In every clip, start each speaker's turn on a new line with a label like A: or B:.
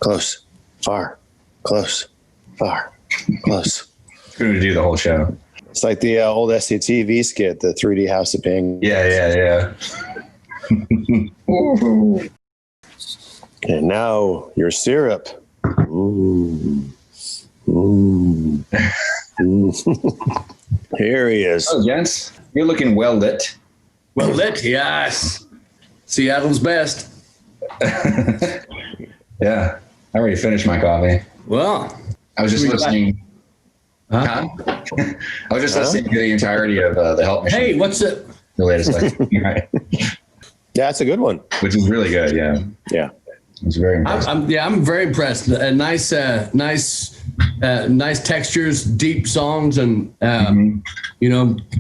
A: close, far, close, far, close.
B: It's going to do the whole show.
A: It's like the old SCTV skit, the 3D House of Pain.
B: Yeah.
A: And now your syrup. Ooh. Here he is.
B: Oh, gents, you're looking well lit.
C: Well lit, yes. Seattle's best.
B: Yeah, I already finished my coffee.
C: Well,
B: I was just listening. Huh? I was just listening to the entirety of the Help Machine.
C: Hey, what's it?
B: The latest, right?
A: Yeah, it's a good one.
B: Which is really good. Yeah.
A: Yeah.
B: It's very impressive.
C: I'm very impressed. Nice textures, deep songs, and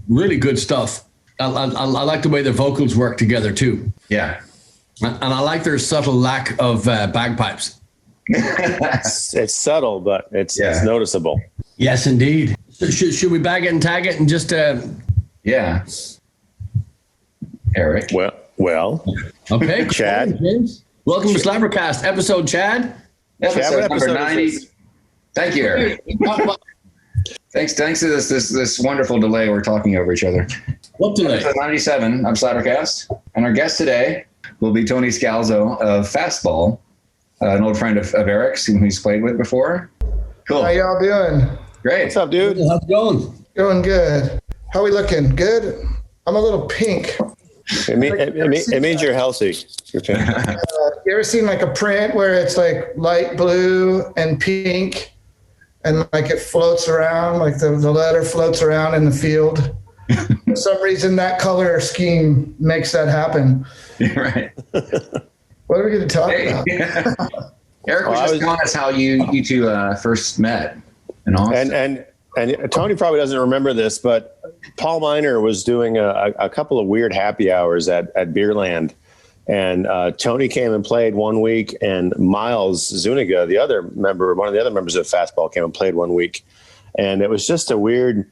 C: really good stuff. I like the way their vocals work together too.
B: Yeah,
C: and I like their subtle lack of bagpipes.
A: It's subtle, but it's noticeable.
C: Yes, indeed. So should we bag it and tag it and just?
B: Yeah. Eric.
A: Well.
C: Okay.
A: Chad.
C: Welcome to SlapperCast episode, Chad.
B: Episode number 90. Thank you, Eric. Thanks to this wonderful delay. We're talking over each other.
C: What delay?
B: Episode 97 of SlapperCast. And our guest today will be Tony Scalzo of Fastball, an old friend of Eric's whom he's played with before. Cool.
D: How y'all doing?
B: Great.
A: What's up, dude?
C: How's it going?
D: Doing good. How we looking? Good? I'm a little pink.
A: It means you're healthy. You're pink.
D: You ever seen like a print where it's like light blue and pink and like it floats around, like the letter floats around in the field? For some reason, that color scheme makes that happen.
B: Right.
D: What are we going to talk about?
B: Eric was just telling us how you two first met.
A: And Tony probably doesn't remember this, but Paul Miner was doing a couple of weird happy hours at Beerland. And Tony came and played one week, and Miles Zuniga, one of the other members of Fastball, came and played one week. And it was just a weird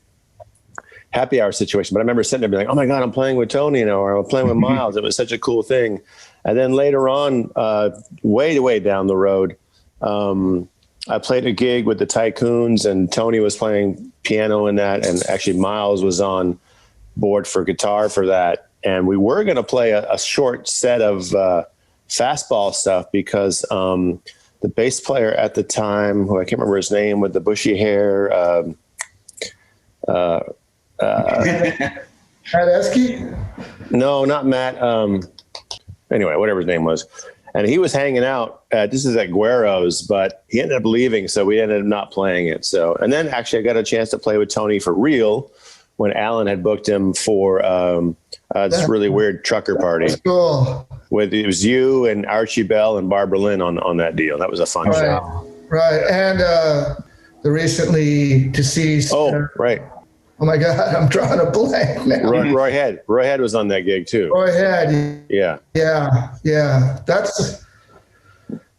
A: happy hour situation. But I remember sitting there being like, oh my God, I'm playing with Tony, or I'm playing with Miles. It was such a cool thing. And then later on, way down the road, I played a gig with the Tycoons, and Tony was playing piano in that. And actually Miles was on board for guitar for that. And we were going to play a short set of Fastball stuff because the bass player at the time, who I can't remember his name, with the bushy hair.
D: Matt Esky?
A: No, not Matt. Anyway, whatever his name was. And he was hanging out. This is at Guero's, but he ended up leaving, so we ended up not playing it. So, and then actually I got a chance to play with Tony for real when Alan had booked him for this really weird trucker party.
D: That's cool.
A: It was you and Archie Bell and Barbara Lynn on that deal. That was a fun show.
D: Right. And the recently deceased.
A: Oh, right.
D: Oh my God, I'm drawing a blank now.
A: Roy Head. Roy Head was on that gig too.
D: Roy Head.
A: Yeah.
D: That's,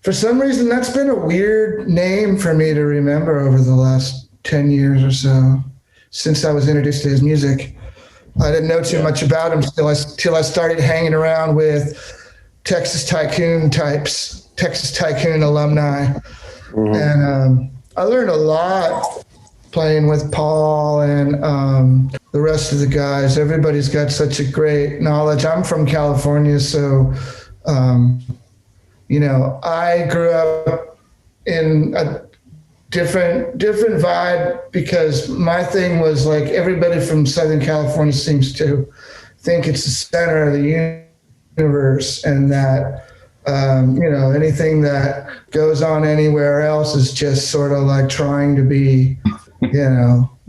D: for some reason, that's been a weird name for me to remember over the last 10 years or so, since I was introduced to his music. I didn't know too much about him till I started hanging around with Texas Tycoon types, Texas Tycoon alumni. Mm-hmm. And I learned a lot playing with Paul and the rest of the guys. Everybody's got such a great knowledge. I'm from California, so I grew up in a different vibe because my thing was like everybody from Southern California seems to think it's the center of the universe, and that anything that goes on anywhere else is just sort of like trying to be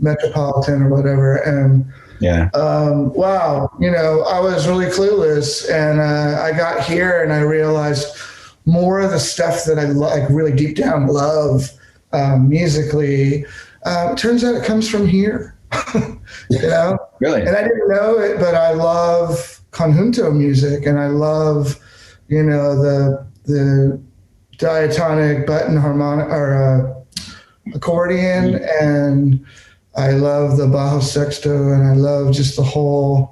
D: metropolitan or whatever. And wow, I was really clueless, and I got here and I realized more of the stuff that I like really deep down love musically. Turns out it comes from here,
B: Really?
D: And I didn't know it, but I love conjunto music, and I love, the diatonic button harmonic or accordion, and I love the bajo sexto, and I love just the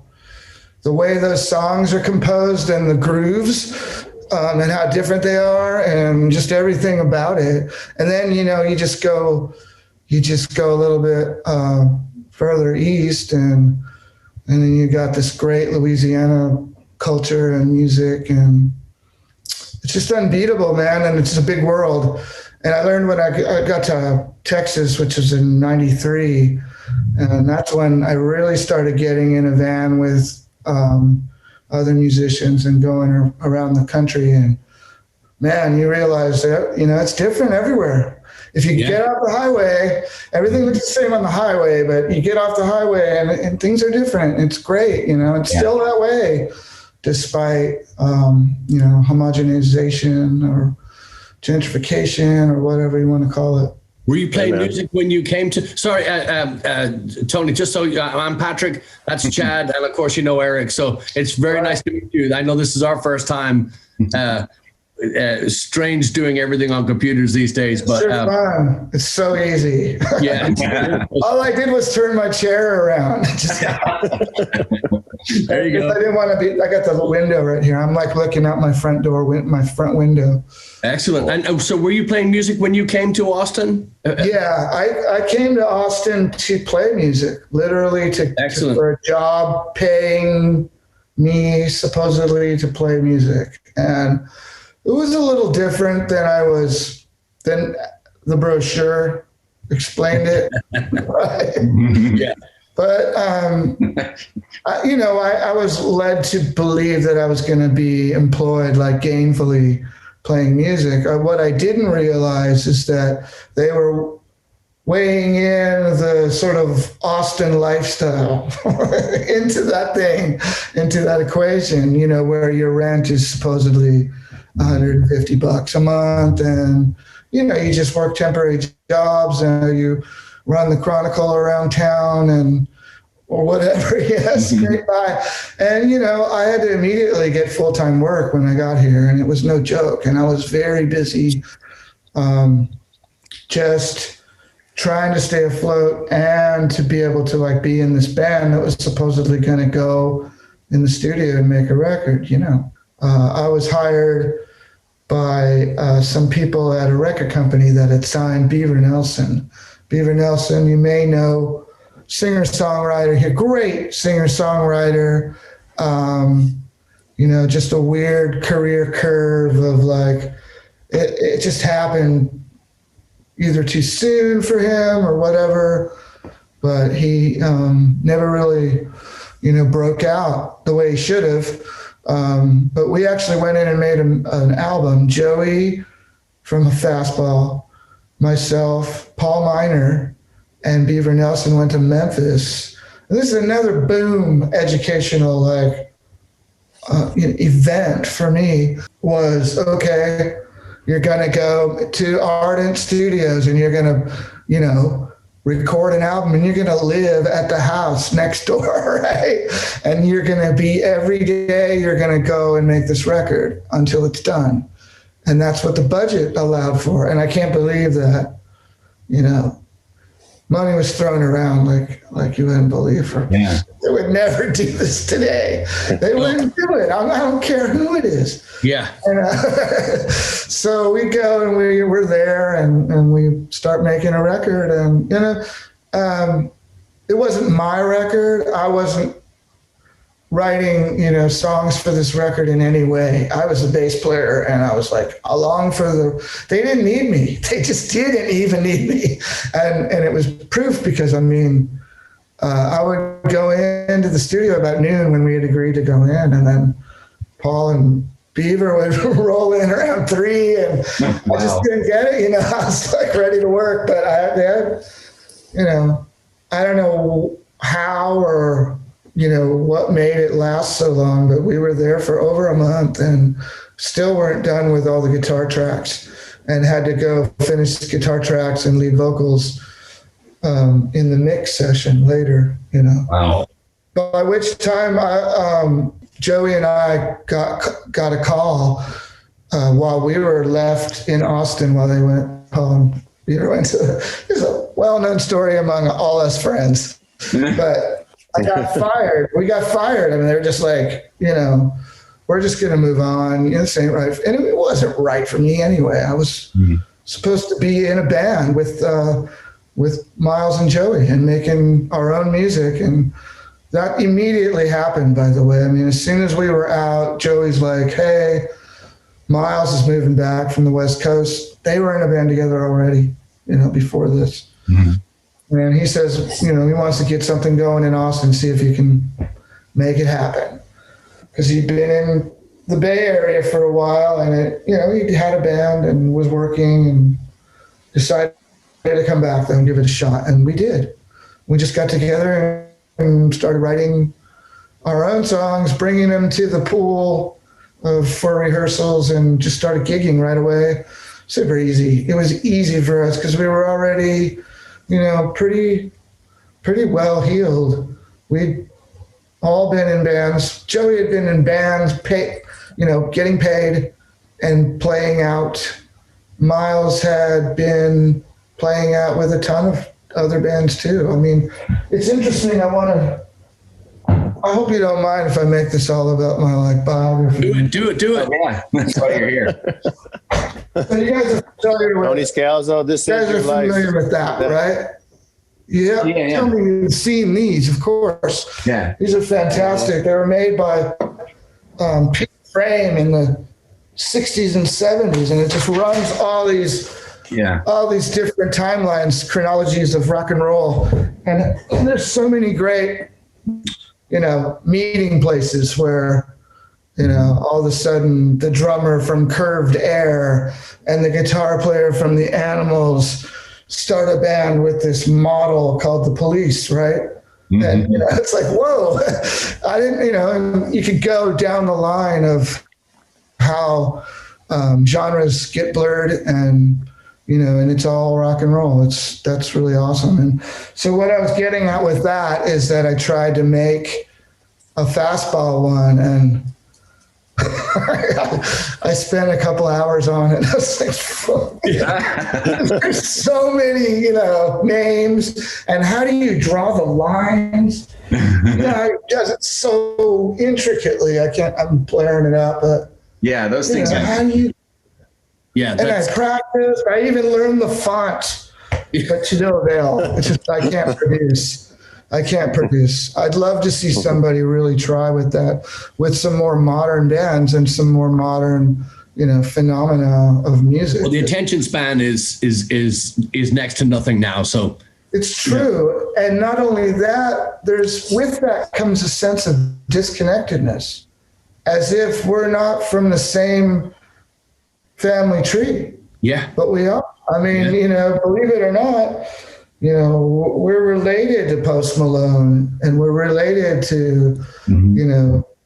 D: way those songs are composed and the grooves. and how different they are and just everything about it. And then, you know, you just go a little bit further east, and then you got this great Louisiana culture and music, and it's just unbeatable, man. And it's a big world. And I learned when I got to Texas, which was in '93, and that's when I really started getting in a van with other musicians and going around the country. And man, you realize that, you know, it's different everywhere. If you get off the highway, everything looks the same on the highway, but you get off the highway and things are different. It's great. You know, it's still that way, despite, you know, homogenization or gentrification or whatever you want to call it.
C: Were you playing music when you came to? Sorry, Tony. Just so I'm Patrick. That's Chad, and of course you know Eric. So it's very nice to meet you. I know this is our first time. Strange doing everything on computers these days, but
D: sure fun. It's so easy.
C: Yeah.
D: All I did was turn my chair around.
C: There you go.
D: I didn't want to be. I got the window right here. I'm like looking out my front door, my front window.
C: Excellent. And so were you playing music when you came to Austin?
D: Yeah, I came to Austin to play music, literally for a job paying me supposedly to play music. And it was a little different than the brochure explained it. Right? Yeah. But, I was led to believe that I was going to be employed like gainfully playing music. What I didn't realize is that they were weighing in the sort of Austin lifestyle into that equation, you know, where your rent is supposedly $150 a month, and, you know, you just work temporary jobs and you run the Chronicle around town or whatever. Yes, great by. And, you know, I had to immediately get full-time work when I got here, and it was no joke. And I was very busy, just trying to stay afloat and to be able to like be in this band that was supposedly going to go in the studio and make a record. You know, I was hired by some people at a record company that had signed Beaver Nelson. Beaver Nelson, you may know, singer-songwriter here, great singer-songwriter, you know, just a weird career curve of like, it just happened either too soon for him or whatever, but he never really, you know, broke out the way he should have. But we actually went in and made an album. Joey from Fastball, myself, Paul Miner, and Beaver Nelson went to Memphis. And this is another boom educational like event for me. Was okay, you're gonna go to Ardent Studios and you're gonna, you know, record an album, and you're gonna live at the house next door, right? And you're gonna be every day, you're gonna go and make this record until it's done. And that's what the budget allowed for. And I can't believe that, you know, money was thrown around like you wouldn't believe. Yeah. They would never do this today. They wouldn't do it. I don't care who it is.
C: Yeah.
D: And, so we go and we're there and we start making a record. And, you know, it wasn't my record. I wasn't writing, you know, songs for this record in any way. I was a bass player, and I was like they didn't need me. They just didn't even need me. And it was proof because, I mean, I would go into the studio about noon when we had agreed to go in, and then Paul and Beaver would roll in around 3, and wow. I just didn't get it. You know, I was like ready to work, but you know, I don't know how or, you know, what made it last so long, but we were there for over a month and still weren't done with all the guitar tracks, and had to go finish the guitar tracks and lead vocals in the mix session later, you know.
B: Wow.
D: By which time Joey and I got a call while we were left in Austin while they went home. It's a well-known story among all us friends, but I got fired. We got fired. I mean, they were just like, you know, we're just going to move on. This ain't right. And it wasn't right for me anyway. I was supposed to be in a band with Miles and Joey and making our own music. And that immediately happened, by the way. I mean, as soon as we were out, Joey's like, hey, Miles is moving back from the West Coast. They were in a band together already, before this. And he says, he wants to get something going in Austin, see if he can make it happen. Because he'd been in the Bay Area for a while, and he had a band and was working, and decided to come back though and give it a shot. And we did. We just got together and started writing our own songs, bringing them to the pool for rehearsals, and just started gigging right away. Super easy. It was easy for us because we were already, pretty well healed. We'd all been in bands. Joey had been in bands, getting paid and playing out. Miles had been playing out with a ton of other bands too. I mean, it's interesting. I hope you don't mind if I make this all about my biography.
C: Do it.
B: Oh, yeah, that's why you're here.
D: So you guys are familiar with
A: Tony Scalzo, this is your life.
D: Familiar with that, right? Yeah. Tell me you've seen these, of course.
B: Yeah.
D: These are fantastic. They were made by Pete Frame in the 60s and 70s, and it just runs all these different timelines, chronologies of rock and roll. And there's so many great, meeting places where, all of a sudden the drummer from Curved Air and the guitar player from the Animals start a band with this model called the Police, right? Mm-hmm. And, it's like, whoa, I didn't, and you could go down the line of how genres get blurred and, and it's all rock and roll. That's really awesome. And so what I was getting at with that is that I tried to make a fastball one, and I spent a couple hours on it. I was like, there's so many, names, and how do you draw the lines? It does it so intricately. I'm blaring it out, but
B: those things.
D: How do you?
C: Yeah,
D: and I practiced. I even learned the font, but to no avail. It's just I can't produce. I'd love to see somebody really try with that, with some more modern bands and some more modern, phenomena of music.
C: Well, the attention span is next to nothing now. So
D: it's true, and not only that, with that comes a sense of disconnectedness, as if we're not from the same family tree. Yeah. But we are. I mean, believe it or not, we're related to Post Malone, and we're related to,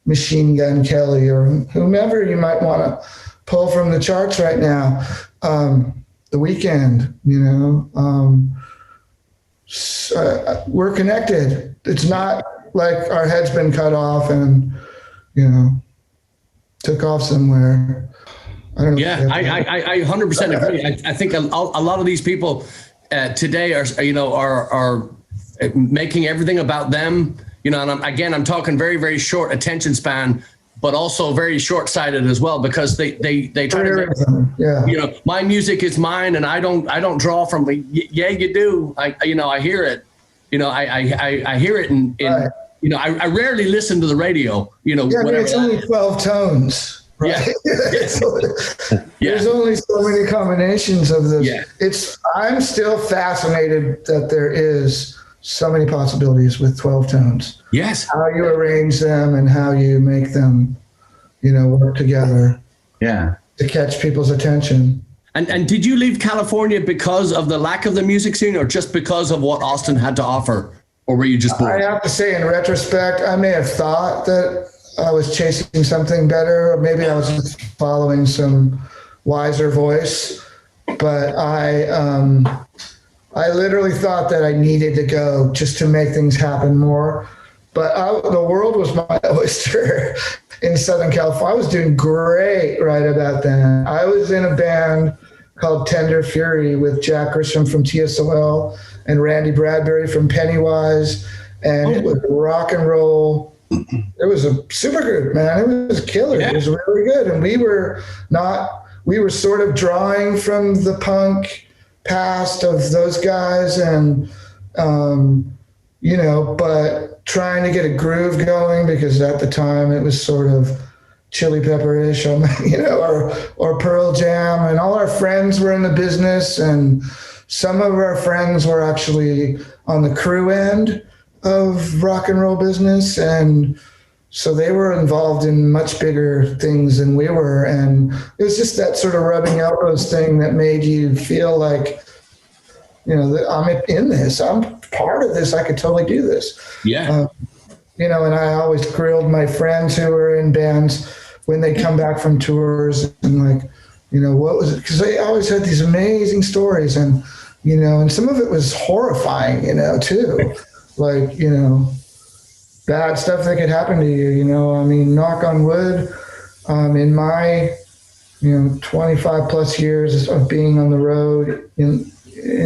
D: Machine Gun Kelly or whomever you might want to pull from the charts right now. The Weeknd, we're connected. It's not like our head's been cut off and, took off somewhere. I don't know.
C: Yeah, I 100% agree. I think a lot of these people today are making everything about them. And I'm talking very, very short attention span, but also very short-sighted as well, because they try to, my music is mine, and I don't draw from. Yeah, you do. I hear it. I hear it, and right. I rarely listen to the radio.
D: It's only 12 tones. Right? Yeah. There's only so many combinations of this. Yeah. I'm still fascinated that there is so many possibilities with 12 tones.
C: Yes.
D: How you arrange them and how you make them, work together.
B: Yeah.
D: To catch people's attention.
C: And did you leave California because of the lack of the music scene, or just because of what Austin had to offer? Or were you just bored?
D: I have to say, in retrospect, I may have thought that I was chasing something better, or maybe I was just following some wiser voice. But I literally thought that I needed to go just to make things happen more. But the world was my oyster in Southern California. I was doing great right about then. I was in a band called Tender Fury with Jack Grisham from TSOL and Randy Bradbury from Pennywise. And it was rock and roll It was a super group, man. It was killer. Yeah. It was really good. And we were sort of drawing from the punk past of those guys and, but trying to get a groove going because at the time it was sort of Chili Pepper-ish, or Pearl Jam, and all our friends were in the business, and some of our friends were actually on the crew end of rock and roll business, and so they were involved in much bigger things than we were, and it was just that sort of rubbing elbows thing that made you feel like, I'm in this, I'm part of this, I could totally do this.
C: Yeah.
D: And I always grilled my friends who were in bands when they come back from tours and what was it? Because they always had these amazing stories and some of it was horrifying, too. Bad stuff that could happen to you, knock on wood. In my, 25 plus years of being on the road in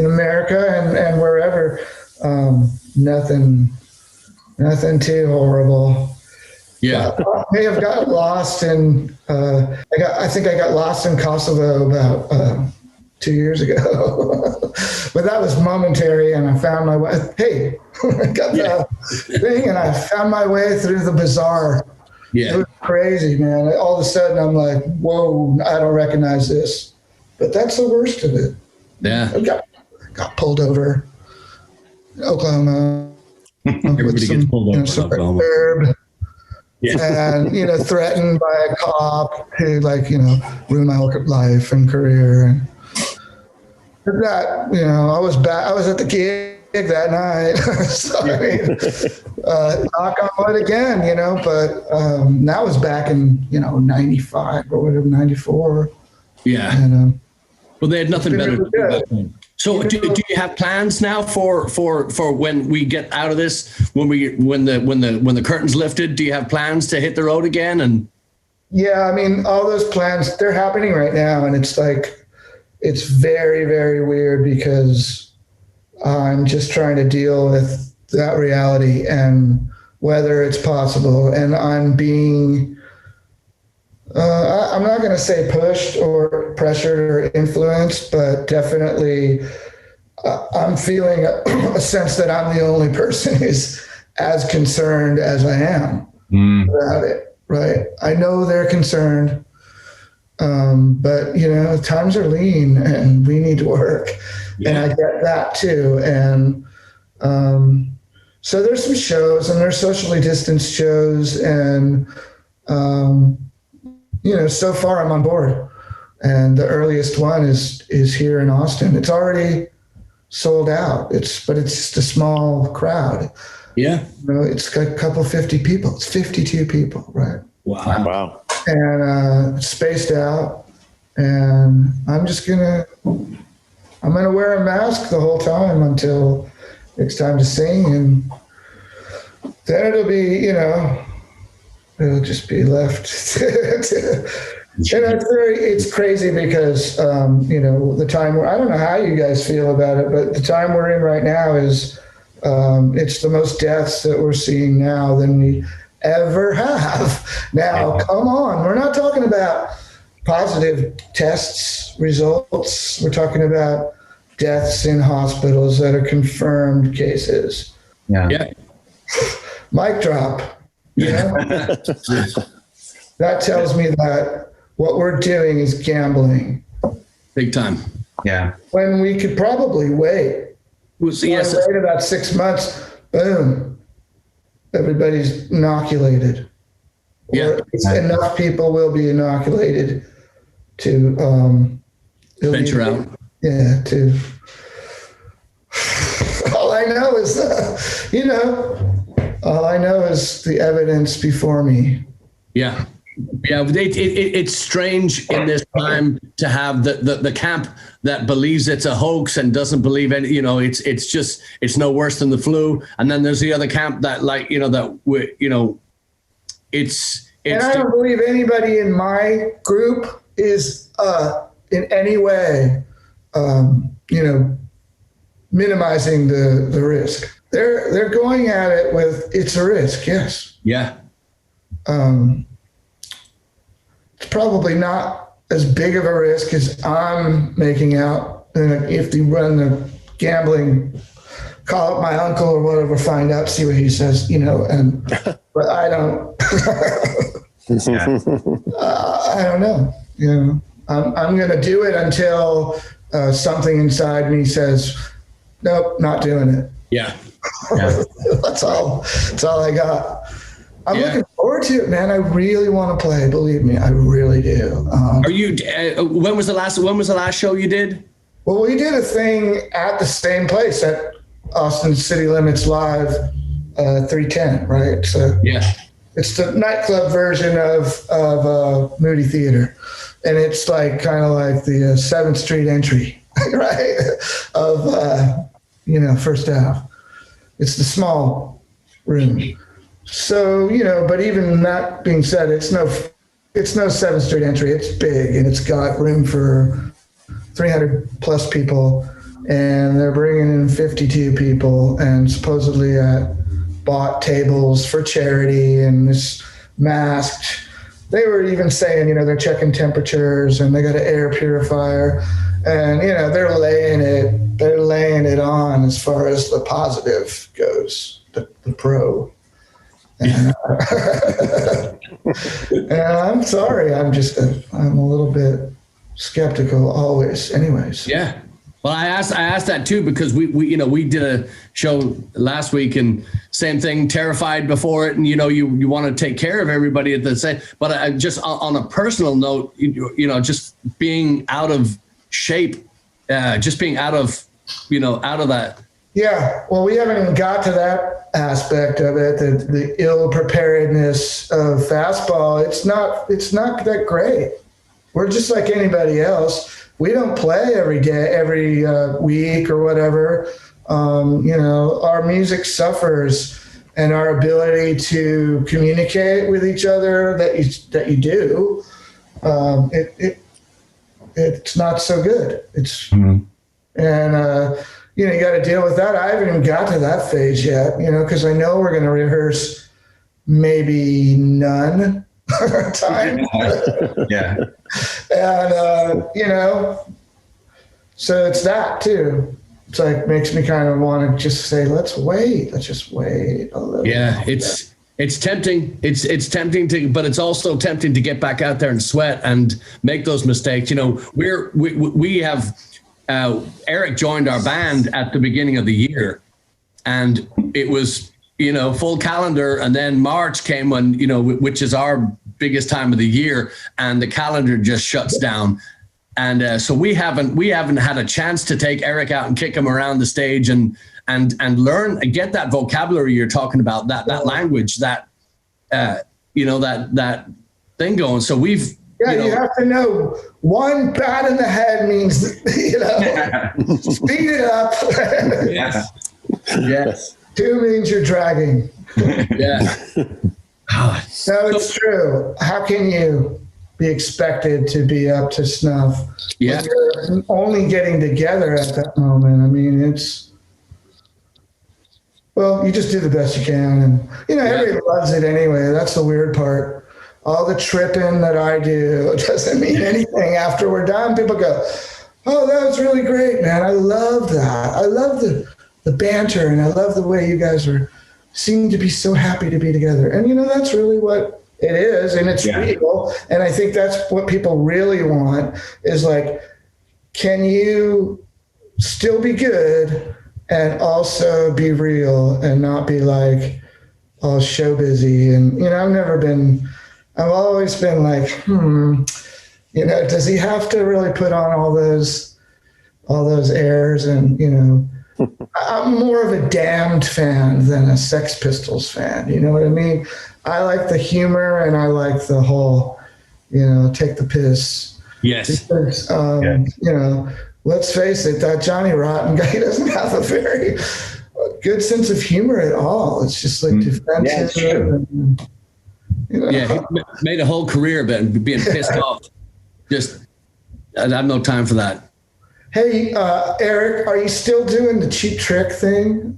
D: America and wherever, nothing too horrible.
C: Yeah.
D: I may have got lost in, I think I got lost in Kosovo about 2 years ago, but that was momentary. And I found my way. Hey, I got the thing and I found my way through the bazaar.
C: Yeah.
D: It was crazy, man. All of a sudden I'm like, whoa, I don't recognize this, but that's the worst of it.
C: Yeah.
D: I got pulled over in Oklahoma.
C: Everybody gets pulled over in Oklahoma.
D: And threatened by a cop who ruined my whole life and career. And that I was back. I was at the gig that night. So knock on wood again. But that was back in 95 or whatever, 94.
C: Yeah.
D: And,
C: well, they had nothing better to do back then. So do you have plans now for when we get out of this, when the curtain's lifted, do you have plans to hit the road again? And
D: yeah, I mean, all those plans, they're happening right now. And it's it's very, very weird because I'm just trying to deal with that reality and whether it's possible. And I'm being, I'm not going to say pushed or pressured or influenced, but definitely I'm feeling a sense that I'm the only person who's as concerned as I am about it, right? I know they're concerned, but times are lean and we need to work. Yeah. And I get that too. And so there's some shows and there's socially distanced shows and so far I'm on board, and the earliest one is here in Austin. It's already sold out. But it's just a small crowd.
C: Yeah.
D: It's got a couple 50 people. It's 52 people, right?
A: Wow.
D: And spaced out, and I'm gonna wear a mask the whole time until it's time to sing, and then it'll be, it'll just be left it's crazy because, the time I don't know how you guys feel about it, but the time we're in right now is, it's the most deaths that we're seeing now than we ever have. Now, come on. We're not talking about positive tests results. We're talking about deaths in hospitals that are confirmed cases.
C: Yeah.
D: Mic drop. That tells me that what we're doing is gambling.
C: Big time. Yeah.
D: When we could probably wait. Wait about 6 months, boom, everybody's inoculated.
C: Yeah.
D: Enough people will be inoculated to
C: venture out.
D: Yeah. All I know is, all I know is the evidence before me.
C: Yeah. Yeah, it's strange in this time to have the camp that believes it's a hoax and doesn't believe any, it's no worse than the flu. And then there's the other camp that it's
D: and I don't believe anybody in my group is in any way, minimizing the risk. they're going at it with, it's a risk, yes.
C: Yeah.
D: It's probably not as big of a risk as I'm making out. And if you run the gambling, call up my uncle or whatever, find out, see what he says, and but I don't. I don't know. I'm going to do it until something inside me says, nope, not doing it.
C: Yeah.
D: That's all I got. I'm looking forward to it, man. I really want to play. Believe me, I really do.
C: Are you? When was the last show you did?
D: Well, we did a thing at the same place at Austin City Limits Live, 310, right? So
C: yeah,
D: it's the nightclub version of Moody Theater, and it's like kind of like the 7th Street entry, right? Of First Ave. It's the small room. So, but even that being said, it's no 7th Street entry. It's big, and it's got room for 300 plus people, and they're bringing in 52 people, and supposedly bought tables for charity and this masked. They were even saying, they're checking temperatures, and they got an air purifier, and they're laying it on as far as the positive goes, the pro. And, and I'm sorry, I'm a little bit skeptical always anyways.
C: Yeah. Well, I asked that too, because we did a show last week, and same thing, terrified before it. And, you want to take care of everybody at the same, but I just on a personal note, just being out of shape, just being out of that.
D: Yeah. Well, we haven't even got to that aspect of it, the ill preparedness of fastball. It's not that great. We're just like anybody else. We don't play every day, every week or whatever. Our music suffers, and our ability to communicate with each other that you do, it's not so good. And you got to deal with that. I haven't even got to that phase yet, because I know we're going to rehearse maybe none time.
B: Yeah.
D: And, so it's that too. It's like, makes me kind of want to just say, let's just wait a little.
C: Yeah. It's tempting. It's tempting but it's also tempting to get back out there and sweat and make those mistakes. We have, Eric joined our band at the beginning of the year, and it was, full calendar. And then March came when, which is our biggest time of the year, and the calendar just shuts down. And so we haven't had a chance to take Eric out and kick him around the stage and learn and get that vocabulary you're talking about, that language, that thing going. So we've,
D: you have to know, one bat in the head means, speed it up.
B: Yeah.
C: Yes.
D: 2 means you're dragging.
C: Yeah.
D: So it's true. How can you be expected to be up to snuff?
C: Yeah.
D: When you're only getting together at that moment. I mean, you just do the best you can. And, everybody loves it anyway. That's the weird part. All the tripping that I do doesn't mean anything after we're done. People go, oh, that was really great, man. I love that. I love the banter, and I love the way you guys seem to be so happy to be together. And, that's really what it is, and it's real. And I think that's what people really want is like, can you still be good and also be real and not be like all show busy? And, I've always been like, does he have to really put on all those airs? And, I'm more of a Damned fan than a Sex Pistols fan. You know what I mean? I like the humor, and I like the whole, take the piss.
C: Yes.
D: Because, let's face it, that Johnny Rotten guy doesn't have a very good sense of humor at all. It's just like defensive.
B: Yeah, it's true.
D: And,
C: Yeah, he made a whole career of it, being pissed off. Just, I have no time for that.
D: Hey, Eric, are you still doing the Cheap Trick thing?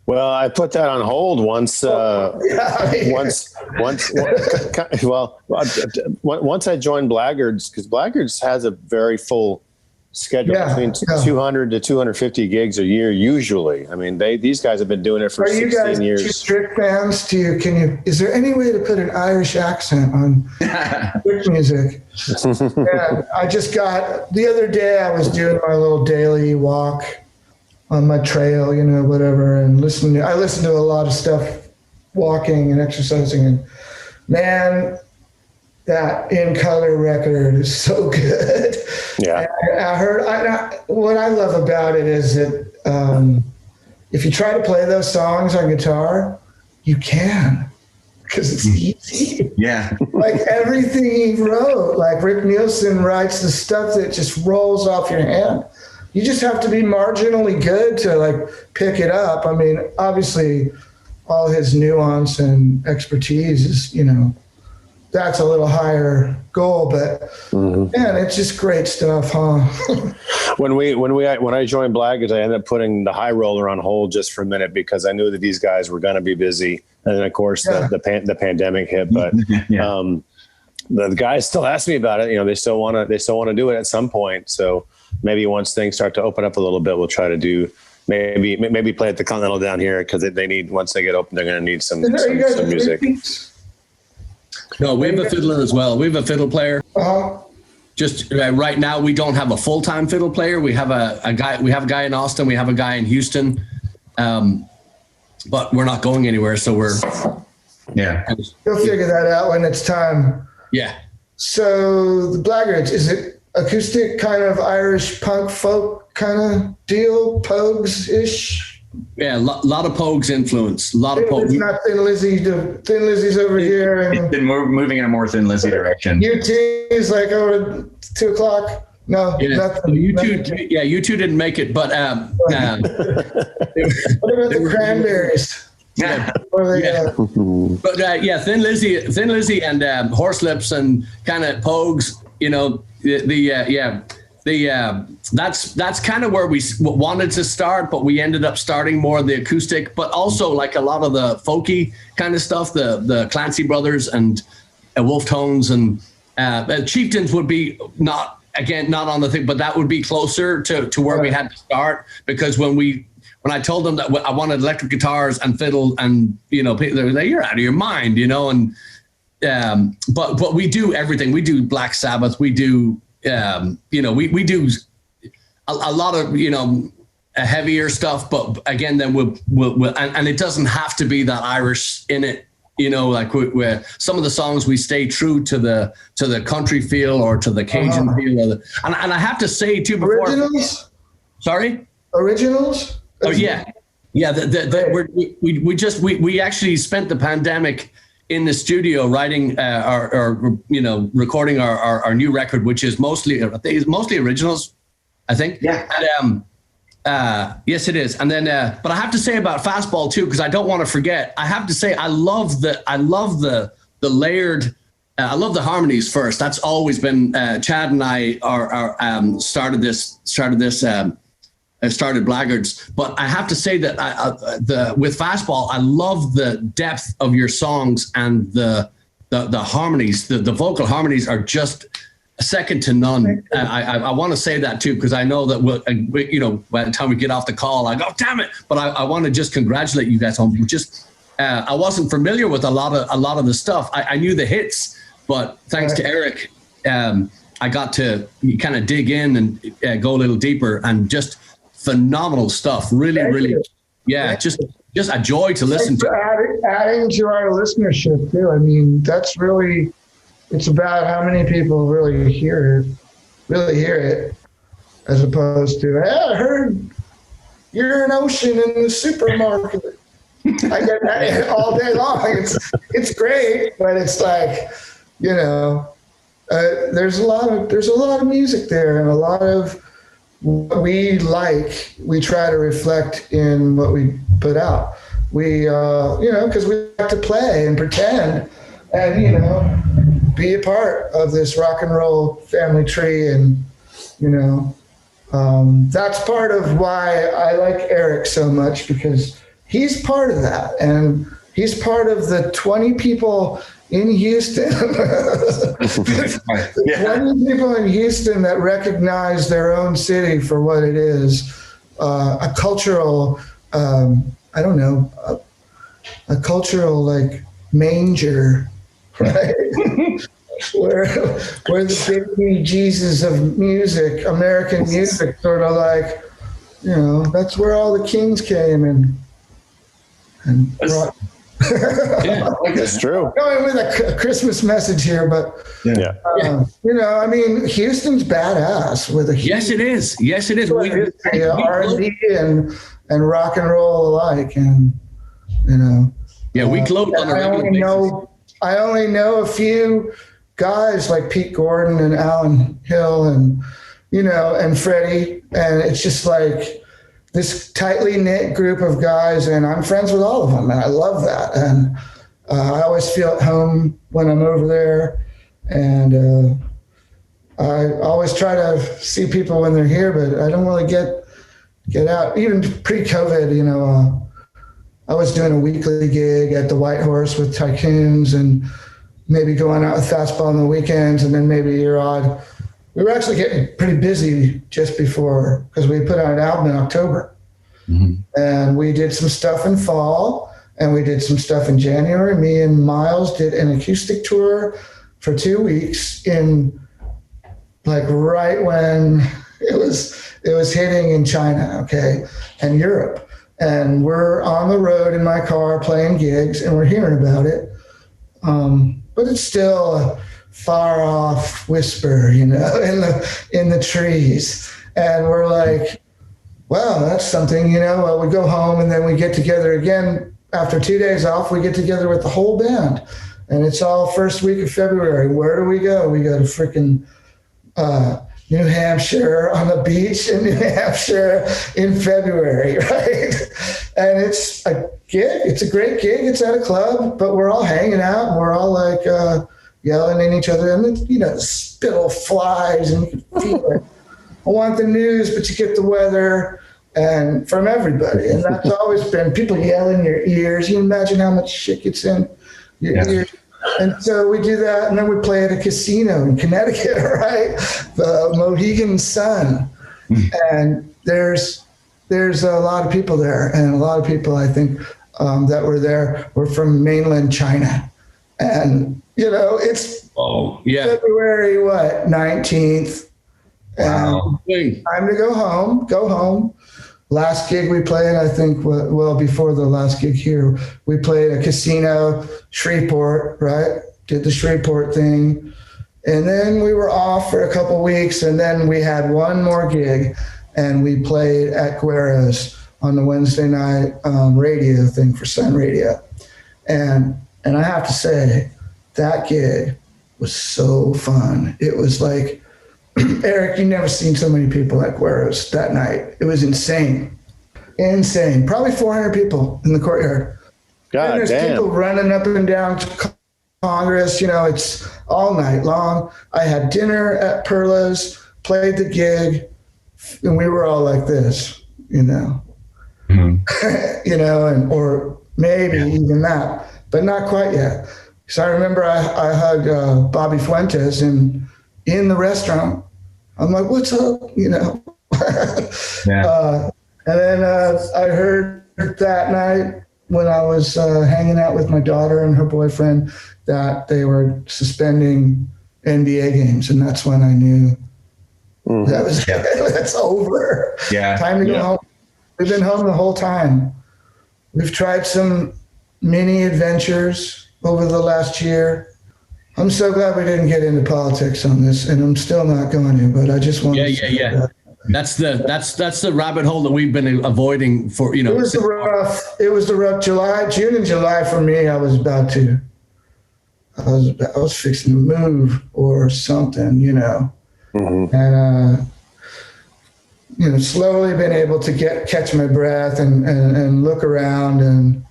A: Well, I put that on hold once. Once I joined Blaggards, because Blaggards has a very full schedule, between 200 to 250 gigs a year usually. I mean, these guys have been doing it for 16 years. Are you guys
D: strict fans? Is there any way to put an Irish accent on strict music? I just got, the other day I was doing my little daily walk on my trail, whatever, and I listen to a lot of stuff walking and exercising, and man, that In Color record is so good.
A: Yeah.
D: What I love about it is that if you try to play those songs on guitar, you can, because it's easy.
B: Yeah.
D: Like everything he wrote, like Rick Nielsen writes the stuff that just rolls off your hand. You just have to be marginally good to like pick it up. I mean, obviously all his nuance and expertise is, that's a little higher goal, but man, it's just great stuff, huh?
A: When I joined Blaggards, I ended up putting the high roller on hold just for a minute because I knew that these guys were going to be busy, and then of course the pandemic hit. But the guys still ask me about it. They still want to do it at some point. So maybe once things start to open up a little bit, we'll try to do maybe play at the Continental down here, because they need, once they get open, they're going to need some music.
C: No, we have a fiddler as well. We have a fiddle player. Just right now, we don't have a full-time fiddle player. We have a guy. We have a guy in Austin. We have a guy in Houston, but we're not going anywhere. So we're
D: You'll figure that out when it's time.
C: Yeah.
D: So the Blaggards, is it acoustic kind of Irish punk folk kind of deal, Pogues-ish?
C: Yeah, a lot of Pogues influence. A lot of Pogues.
D: It's not Thin Lizzy. Thin Lizzy's over here. And
B: it's been moving in a more Thin Lizzy direction.
D: UT is like over 2 o'clock. No, nothing.
C: You two didn't make it, but
D: what about the Cranberries?
C: Yeah. But Thin Lizzy and Horselips and kind of Pogues. That's kind of where we wanted to start, but we ended up starting more the acoustic, but also like a lot of the folky kind of stuff, the Clancy Brothers and Wolf Tones and Chieftains would be not on the thing, but that would be closer to where we had to start, because when I told them that I wanted electric guitars and fiddle, and they were like, "You're out of your mind," and but we do everything. We do Black Sabbath. We do. We do a lot of, a heavier stuff, but again, then we'll and it doesn't have to be that Irish in it, like where some of the songs we stay true to the country feel or to the Cajun feel, and I have to say too, before
D: originals.
C: Sorry,
D: originals.
C: Oh yeah. We actually spent the pandemic in the studio writing recording our new record, which is mostly originals, I think.
B: Yeah.
C: And, yes, it is. And then, but I have to say about Fastball too, because I don't want to forget. I have to say I love the layered. I love the harmonies first. That's always been Chad and I started Blaggards, but I have to say that with Fastball, I love the depth of your songs, and the harmonies. The vocal harmonies are just second to none. I want to say that too, because I know that by the time we get off the call, I go, damn it! But I want to just congratulate you guys on just. I wasn't familiar with a lot of the stuff. I knew the hits, but thanks to Eric, I got to kind of dig in and go a little deeper, and just phenomenal stuff. Really, just a joy to listen to.
D: Adding to our listenership too. I mean, that's really, it's about how many people really hear it, as opposed to, I heard you're an ocean in the supermarket. I get that all day long. It's great, but it's like, there's a lot of music there, and a lot of what we try to reflect in what we put out. We, because we have to play and pretend and, be a part of this rock and roll family tree. And, that's part of why I like Eric so much, because he's part of that, and he's part of the 20 people in Houston. 20 people in Houston that recognize their own city for what it is, a cultural, I don't know, a cultural like manger, right? where the baby Jesus of music, American music, sort of like, you know, that's where all the kings came and brought.
C: Yeah,
A: That's true.
D: Going with a Christmas message here, but
A: Yeah.
D: you know, I mean, Houston's badass with a
C: yes, it is. Yes, it is.
D: R&B and rock and roll alike, and you know.
C: Yeah, we gloat on a regular basis.
D: I only know a few guys like Pete Gordon and Alan Hill and, you know, and Freddie, and it's just like this tightly knit group of guys, and I'm friends with all of them, and I love that. And I always feel at home when I'm over there, and I always try to see people when they're here, but I don't really get out. Even pre-COVID, you know, I was doing a weekly gig at the White Horse with Tycoons, and maybe going out with Fastball on the weekends, and then maybe you're odd. We were actually getting pretty busy just before, because we put out an album in October. Mm-hmm. And we did some stuff in fall, and we did some stuff in January. Me and Miles did an acoustic tour for 2 weeks in like right when it was hitting in China, okay, and Europe. And we're on the road in my car playing gigs, and we're hearing about it. But it's still a far off whisper, you know, in the trees. And we're like, wow, that's something, you know. Well, we go home, and then we get together again after 2 days off. We get together with the whole band, and it's all first week of February. Where do we go? We go to freaking New Hampshire, on the beach in New Hampshire in February, right? And it's a gig. It's a great gig. It's at a club, but we're all hanging out, and we're all like yelling at each other, and then, you know, the spittle flies, and you can feel it. I want the news, but you get the weather, and from everybody. And that's always been people yell in your ears. You imagine how much shit gets in your ears. And so we do that, and then we play at a casino in Connecticut, right? The Mohegan Sun. And there's a lot of people there, and a lot of people, I think, that were there were from mainland China. And, you know, it's February, 19th.
B: Wow.
D: Time to go home. Last gig we played, I think, well, before the last gig here, we played a casino, Shreveport, right? Did the Shreveport thing. And then we were off for a couple weeks, and then we had one more gig, and we played at Guerra's on the Wednesday night radio thing for Sun Radio. And I have to say, that gig was so fun. It was like, Eric, you've never seen so many people at Guerra's that night. It was insane. Probably 400 people in the courtyard.
A: God
D: and there's
A: damn.
D: people running up and down Congress. You know, it's all night long. I had dinner at Perla's, played the gig, and we were all like this, you know. Mm-hmm. You know, or maybe even that, but not quite yet. So I remember I hugged Bobby Fuentes in the restaurant. I'm like, what's up? You know? And then I heard that night when I was hanging out with my daughter and her boyfriend that they were suspending NBA games. And that's when I knew that was that's over.
B: Yeah.
D: Time to go home. We've been home the whole time. We've tried some mini adventures over the last year. I'm so glad we didn't get into politics on this, and I'm still not going to, but I just want to say that.
C: That's the rabbit hole that we've been avoiding for, you know.
D: It was the rough June and July for me. I was fixing to move or something, you know. Mm-hmm. And you know, slowly been able to catch my breath and look around, and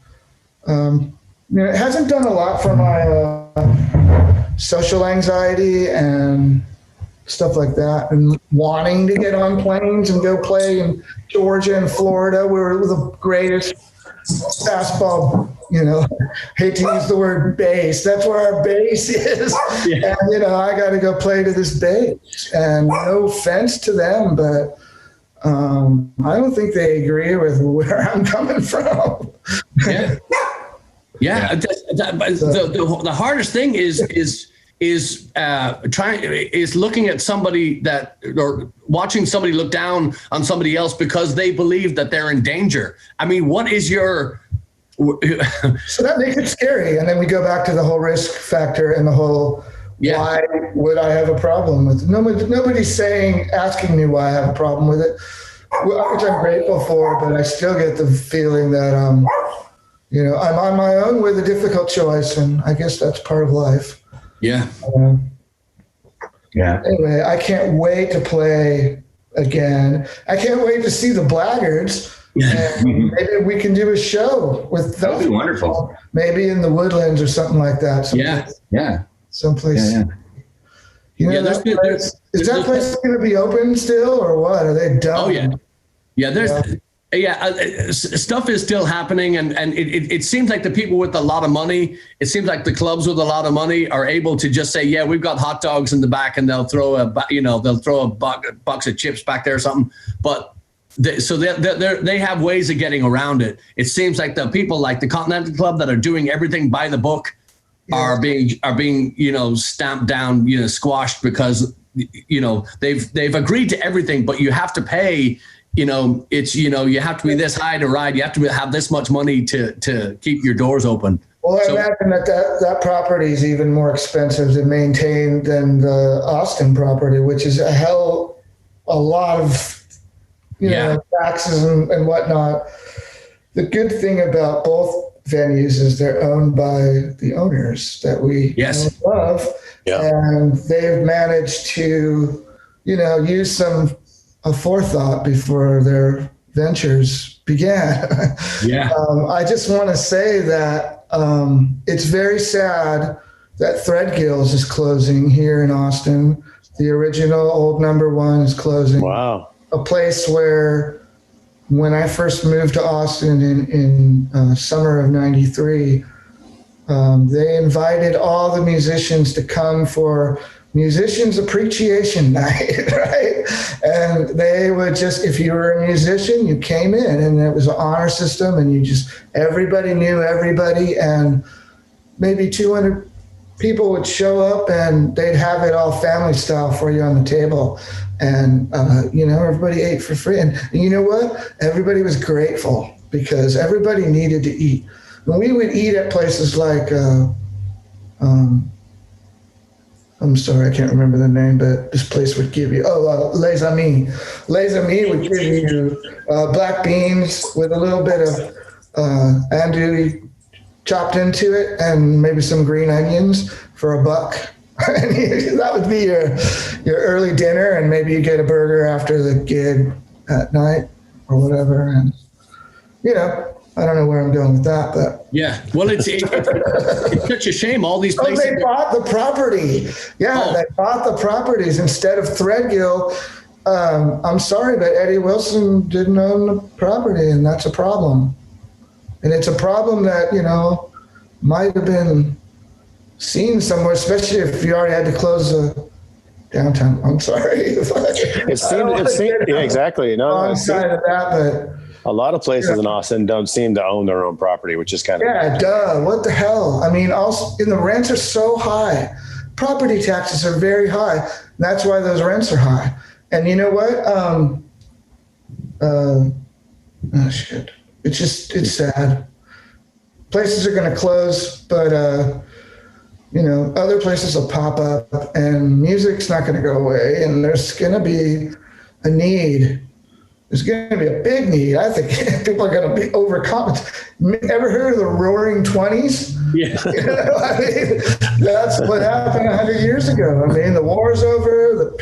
D: you know, it hasn't done a lot for my social anxiety and stuff like that, and wanting to get on planes and go play in Georgia and Florida. We were the greatest fastball, hate to use the word base. That's where our base is. Yeah. And, I got to go play to this base. And no offense to them, but I don't think they agree with where I'm coming from.
C: Yeah. Yeah. The hardest thing is looking at somebody or watching somebody look down on somebody else because they believe that they're in danger. I mean, what is your
D: so that makes it scary. And then we go back to the whole risk factor and the whole why would I have a problem with it? Nobody's asking me why I have a problem with it, which I'm grateful for, but I still get the feeling that I'm on my own with a difficult choice, and I guess that's part of life.
C: Yeah.
D: Anyway, I can't wait to play again. I can't wait to see the Blaggards. And maybe we can do a show with them.
B: That would be wonderful.
D: Maybe in the Woodlands or something like that. Someplace. Is that place going to be open still, or what? Are they done?
C: Oh yeah. Stuff is still happening, and it seems like the people with a lot of money, it seems like the clubs with a lot of money are able to just say, yeah, we've got hot dogs in the back, and they'll throw a box of chips back there or something. But they have ways of getting around it. It seems like the people like the Continental Club that are doing everything by the book are being stamped down, squashed because they've agreed to everything, but you have to pay. You have to be this high to ride. You have to have this much money to keep your doors open.
D: Well, I imagine that property is even more expensive to maintain than the Austin property, which is a lot of taxes and whatnot. The good thing about both venues is they're owned by the owners that we love, and they've managed to use some forethought before their ventures began. I just want to say that it's very sad that Threadgill's is closing here in Austin. The original old number one is closing.
A: Wow.
D: A place where when I first moved to Austin in summer of '93, they invited all the musicians to come for Musicians Appreciation Night, right? And they would if you were a musician, you came in, and it was an honor system, and everybody knew everybody, and maybe 200 people would show up, and they'd have it all family style for you on the table. And, everybody ate for free. And you know what? Everybody was grateful because everybody needed to eat. And we would eat at places like, I'm sorry, I can't remember the name, but this place would give you, Les Amis. Les Amis would give you black beans with a little bit of andouille chopped into it and maybe some green onions for $1. That would be your early dinner, and maybe you get a burger after the gig at night or whatever. And, I don't know where I'm going with that, but
C: well, it's such a shame. All these places.
D: They bought the property. They bought the properties instead of Threadgill. I'm sorry, but Eddie Wilson didn't own the property, and that's a problem. And it's a problem that might have been seen somewhere, especially if you already had to close the downtown. I'm sorry.
A: Exactly.
D: On side of that, but.
A: A lot of places in Austin don't seem to own their own property, which is kind of
D: duh. What the hell? I mean, also, the rents are so high. Property taxes are very high. That's why those rents are high. And you know what? Shit. It's sad. Places are going to close, but other places will pop up, and music's not going to go away. And there's going to be a need. There's going to be a big need. I think people are going to be overconfident. Ever heard of the Roaring 20s?
C: Yeah.
D: That's what happened 100 years ago. I mean, the war's over,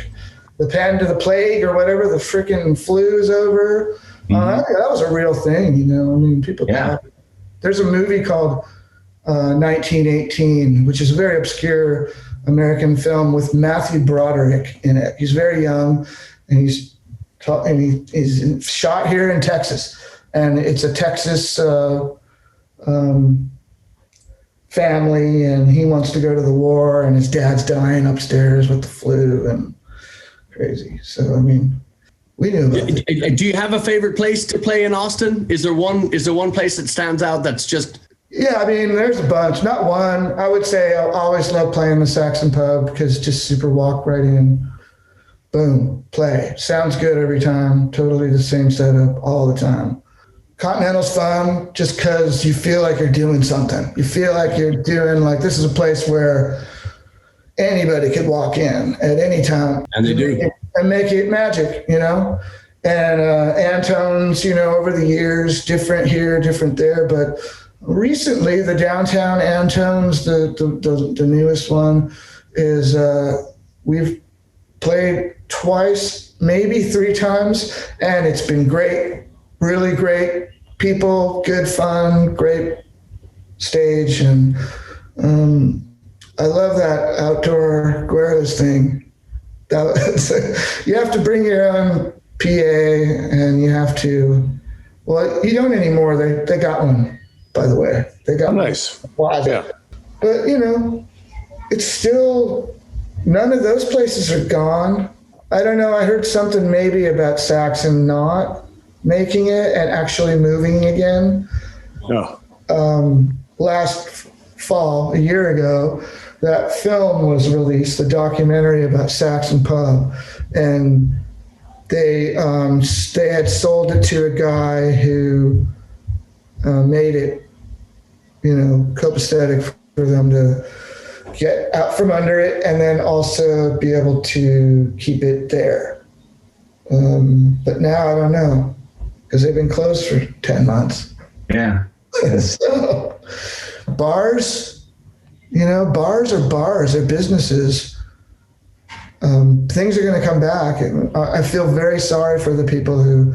D: the plague or whatever, the freaking flu is over. That was a real thing, people.
B: Yeah.
D: There's a movie called 1918, which is a very obscure American film with Matthew Broderick in it. He's very young, and he's shot here in Texas. and it's a Texas family, and he wants to go to the war, and his dad's dying upstairs with the flu and crazy. So, I mean, we knew about it.
C: Do you have a favorite place to play in Austin? Is there one place that stands out that's just...
D: Yeah, I mean, there's a bunch, not one. I would say I always love playing the Saxon Pub because it's just super walk right in, boom, play. Sounds good every time, totally the same setup all the time. Continental's fun just because you feel like you're doing something. You feel like you're doing, like, this is a place where anybody could walk in at any time.
C: And they do.
D: And make it magic, you know? And Antone's, you know, over the years, different here, different there, but recently, the downtown Antone's, the newest one, is we've played twice, maybe 3 times, and it's been great, really great people, good fun, great stage, and I love that outdoor Guerras thing. You have to bring your own PA, and you have to. Well, you don't anymore. They got one. By the way, they got
A: nice.
D: Yeah. But, you know, it's still, none of those places are gone. I don't know. I heard something maybe about Saxon not making it and actually moving again.
A: No.
D: Last fall, a year ago, that film was released, the documentary about Saxon Pub, and they had sold it to a guy who made it, you know, copacetic for them to get out from under it and then also be able to keep it there. But now I don't know, because they've been closed for 10 months.
B: Yeah.
D: So, bars, you know, bars are bars, they're businesses. Things are going to come back. I feel very sorry for the people who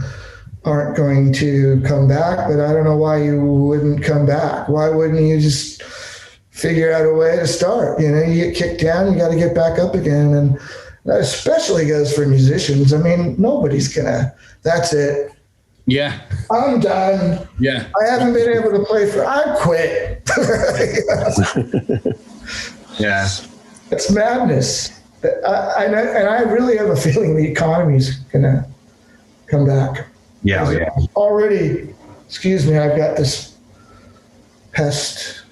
D: aren't going to come back, but I don't know why you wouldn't come back. Why wouldn't you just figure out a way to start? You know, you get kicked down, you got to get back up again. And that especially goes for musicians. I mean, nobody's gonna, that's it.
C: Yeah.
D: I'm done.
C: Yeah.
D: I haven't been able to play I quit.
B: Yeah.
D: It's madness. I know, and I really have a feeling the economy's gonna come back.
B: Yeah. Yeah.
D: Already, excuse me, I've got this pest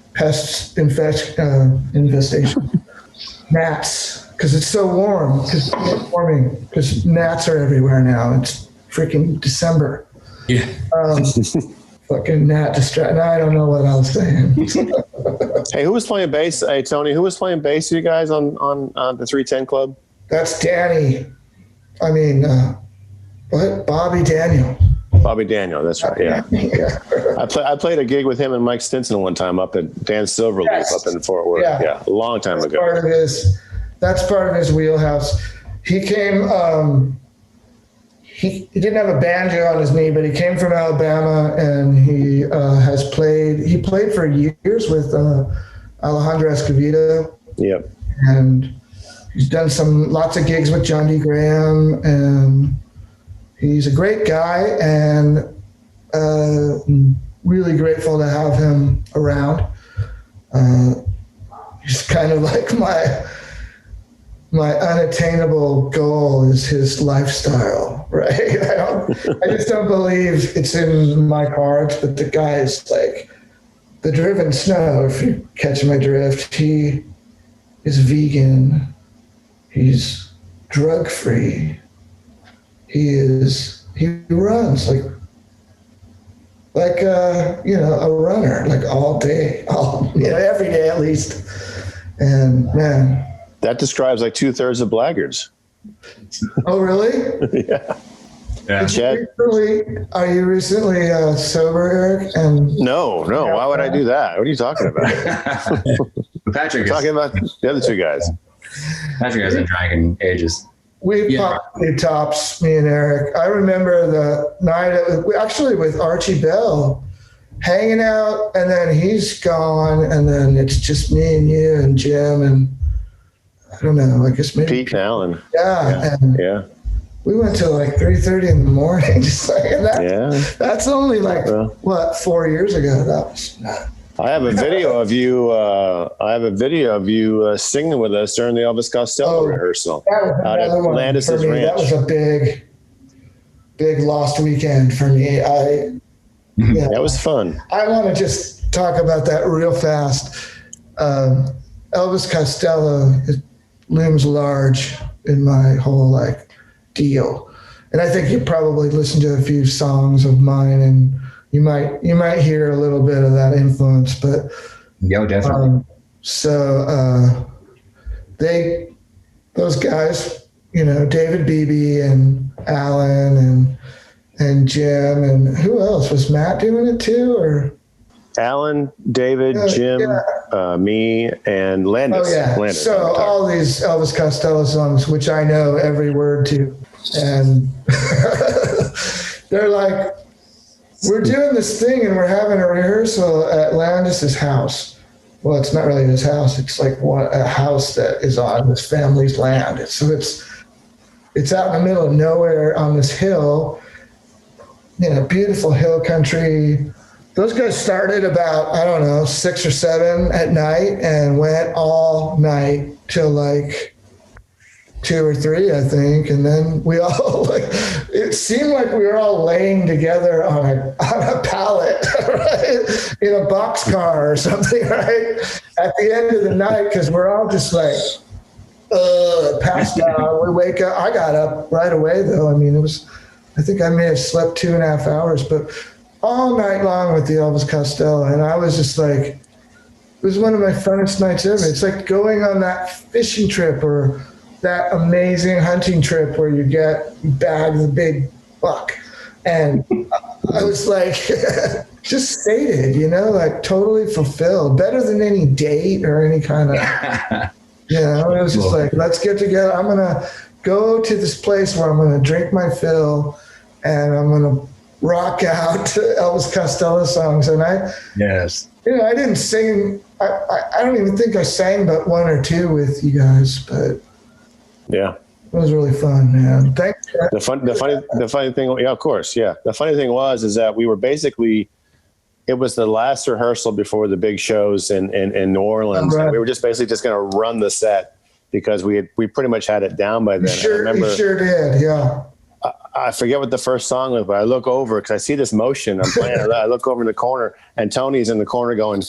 D: infestation. Gnats, because it's so warm, because gnats are everywhere now. It's freaking December.
C: Yeah.
D: Fucking gnat distract. I don't know what I was saying.
A: Hey, who was playing bass? Hey, Tony, who was playing bass, you guys, on the 310 Club?
D: That's Danny. I mean, what? Bobby Daniel.
A: Bobby Daniel, that's right, yeah.
D: Yeah.
A: I played a gig with him and Mike Stinson one time up at Dan Silverleaf up in Fort Worth. Yeah, a long time ago.
D: That's part of his wheelhouse. He came, he didn't have a banjo on his knee, but he came from Alabama, and he played for years with Alejandro Escovedo.
A: Yep. And
D: he's done lots of gigs with John D. Graham, and he's a great guy, and really grateful to have him around. He's kind of like my unattainable goal is his lifestyle, right? I just don't believe it's in my cards, but the guy is like the driven snow, if you catch my drift. He is vegan. He's drug-free. He runs like a runner, like all day, every day at least. And man,
A: that describes like 2/3 of Blaggards.
D: Oh, really?
A: Yeah.
D: Are you recently sober, Eric? And
A: no. Why would I do that? What are you talking about?
B: Patrick is
A: talking about the other two guys.
B: Patrick hasn't drank in ages.
D: We popped new tops, me and Eric. I remember the night with Archie Bell hanging out, and then he's gone, and then it's just me and you and Jim and I don't know, I guess maybe
A: Pete and Alan.
D: Yeah. we went till like 3:30 in the morning. Just like, and that's only like, 4 years ago? That was nuts.
A: I have a video of you. Singing with us during the Elvis Costello rehearsal out at Landis's Ranch.
D: That was a big lost weekend for me.
A: That was fun.
D: I want to just talk about that real fast. Elvis Costello looms large in my whole like deal, and I think you probably listened to a few songs of mine, and you might hear a little bit of that influence. But
B: definitely.
D: Those guys, David Beebe and Alan and Jim, and who else was Matt doing it too, or
A: Alan, David, Jim, me, and Landis.
D: Oh yeah.
A: Landis,
D: so all these Elvis Costello songs, which I know every word to, and they're like, we're doing this thing and we're having a rehearsal at Landis's house. Well, it's not really his house. It's like a house that is on this family's land. So it's out in the middle of nowhere on this hill, beautiful hill country. Those guys started about, 6 or 7 at night and went all night till like 2 or 3, I think. And then we all it seemed like we were all laying together on a pallet, right? In a boxcar or something, right? At the end of the night, because we're all just like, passed out. We wake up. I got up right away though. I mean, I think I may have slept 2.5 hours, but all night long with the Elvis Costello. And I was just like, it was one of my funnest nights ever. It's like going on that fishing trip or that amazing hunting trip where you bag the big buck. And I was like, just sated, like totally fulfilled, better than any date or any kind of, it was just like, let's get together. I'm going to go to this place where I'm going to drink my fill and I'm going to rock out to Elvis Costello songs. And I didn't sing. I don't even think I sang but 1 or 2 with you guys, but
A: yeah,
D: it was really fun, man. Thanks.
A: The funny thing, yeah, of course, yeah. The funny thing is that we were basically, it was the last rehearsal before the big shows in New Orleans.
D: Right.
A: And we were just basically just going to run the set because we pretty much had it down by then.
D: You sure did, yeah.
A: I forget what the first song was, but I look over because I see this motion. I'm playing it. I look over in the corner, and Tony's in the corner going,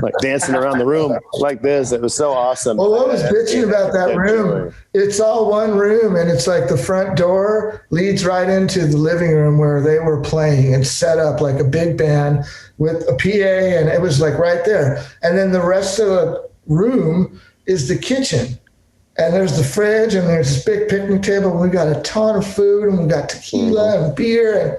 A: like dancing around the room like this. It was so awesome.
D: Well, what was bitching about that room? It's all one room, and it's like the front door leads right into the living room where they were playing and set up like a big band with a PA, and it was like right there. And then the rest of the room is the kitchen. And there's the fridge, and there's this big picnic table. And we got a ton of food, and we got tequila and beer, and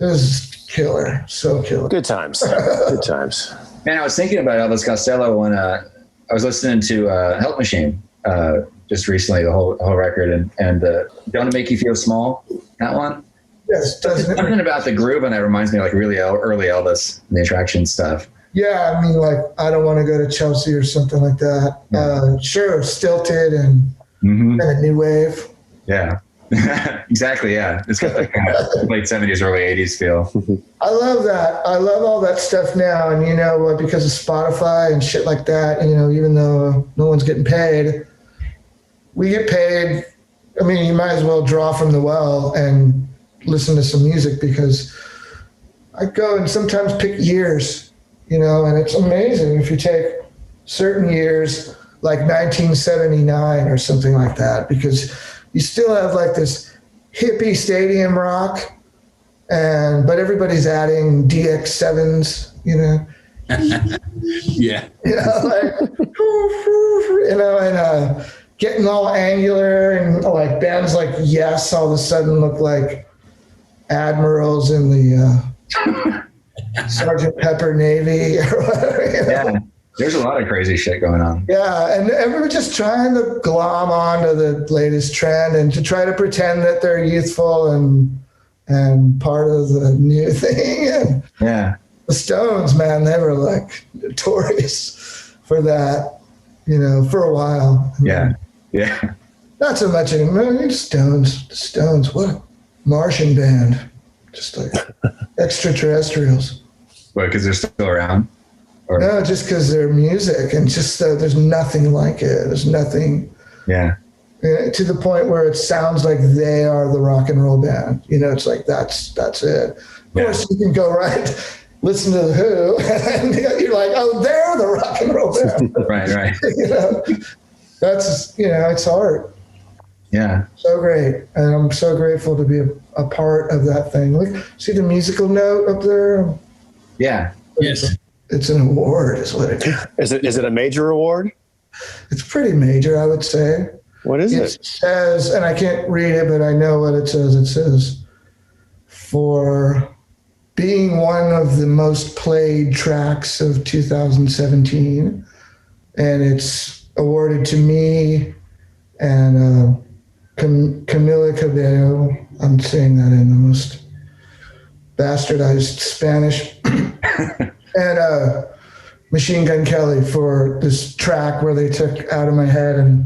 D: it was killer, so killer.
A: Good times. Good times.
B: Man, I was thinking about Elvis Costello when I was listening to Help Machine just recently, the whole record, and Don't It Make You Feel Small? That one.
D: Yes, doesn't
B: something about the groove, and that reminds me of like really early Elvis and the Attraction stuff.
D: Yeah, I mean, like, I Don't Want to Go to Chelsea or something like that. Yeah. Sure, Stilted and kind of new wave.
B: Yeah, exactly, yeah. It's got that kind of late 70s, early 80s feel.
D: I love that. I love all that stuff now. And, because of Spotify and shit like that, even though no one's getting paid, we get paid. I mean, you might as well draw from the well and listen to some music because I go and sometimes pick years. And it's amazing if you take certain years like 1979 or something like that, because you still have like this hippie stadium rock, but everybody's adding DX7s,
C: Yeah.
D: And getting all angular, and like bands like Yes all of a sudden look like admirals in the Sergeant Pepper Navy or whatever.
B: Yeah, there's a lot of crazy shit going on.
D: Yeah, and we're just trying to glom onto the latest trend and to try to pretend that they're youthful and part of the new thing. And
B: yeah,
D: the Stones, man, they were like notorious for that, for a while.
B: Yeah.
D: Not so much anymore. Stones. What a Martian band. Just like extraterrestrials.
B: What, because they're still around? Or?
D: No, just because their music and just there's nothing like it. There's nothing.
B: Yeah.
D: To the point where it sounds like they are the rock and roll band. It's like that's it. Of course, you can go listen to the Who, and you're like, oh, they're the rock and roll band.
B: Right.
D: That's it's art.
B: Yeah.
D: So great, and I'm so grateful to be a part of that thing. Look, see the musical note up there?
B: Yeah.
C: Yes.
D: It's an award, is what it is.
A: Is it a major award?
D: It's pretty major, I would say.
A: What is it?
D: It says, and I can't read it, but I know what it says. It says, for being one of the most played tracks of 2017. And it's awarded to me and Camila Cabello. I'm saying that in the most bastardized Spanish. And Machine Gun Kelly for this track where they took Out of My Head and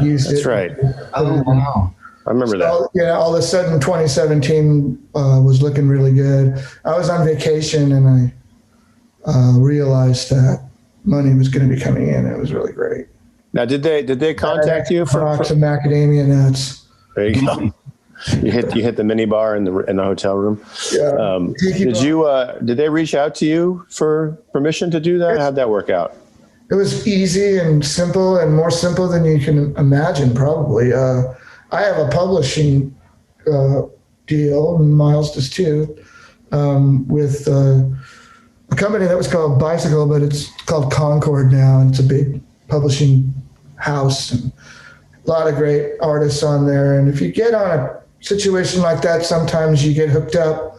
D: used it.
A: That's right.
B: Oh, wow.
A: I remember that.
D: All of a sudden 2017 was looking really good. I was on vacation and I realized that money was going to be coming in. It was really great.
A: Now, did they contact you for
D: some macadamia nuts?
A: There you go. You hit the mini bar in the hotel room.
D: Yeah.
A: Did they reach out to you for permission to do that? How'd that work out?
D: It was easy and simple, and more simple than you can imagine, probably. I have a publishing deal, and Miles does too, with a company that was called Bicycle, but it's called Concord now, and it's a big publishing house and a lot of great artists on there. And if you get on a situation like that, sometimes you get hooked up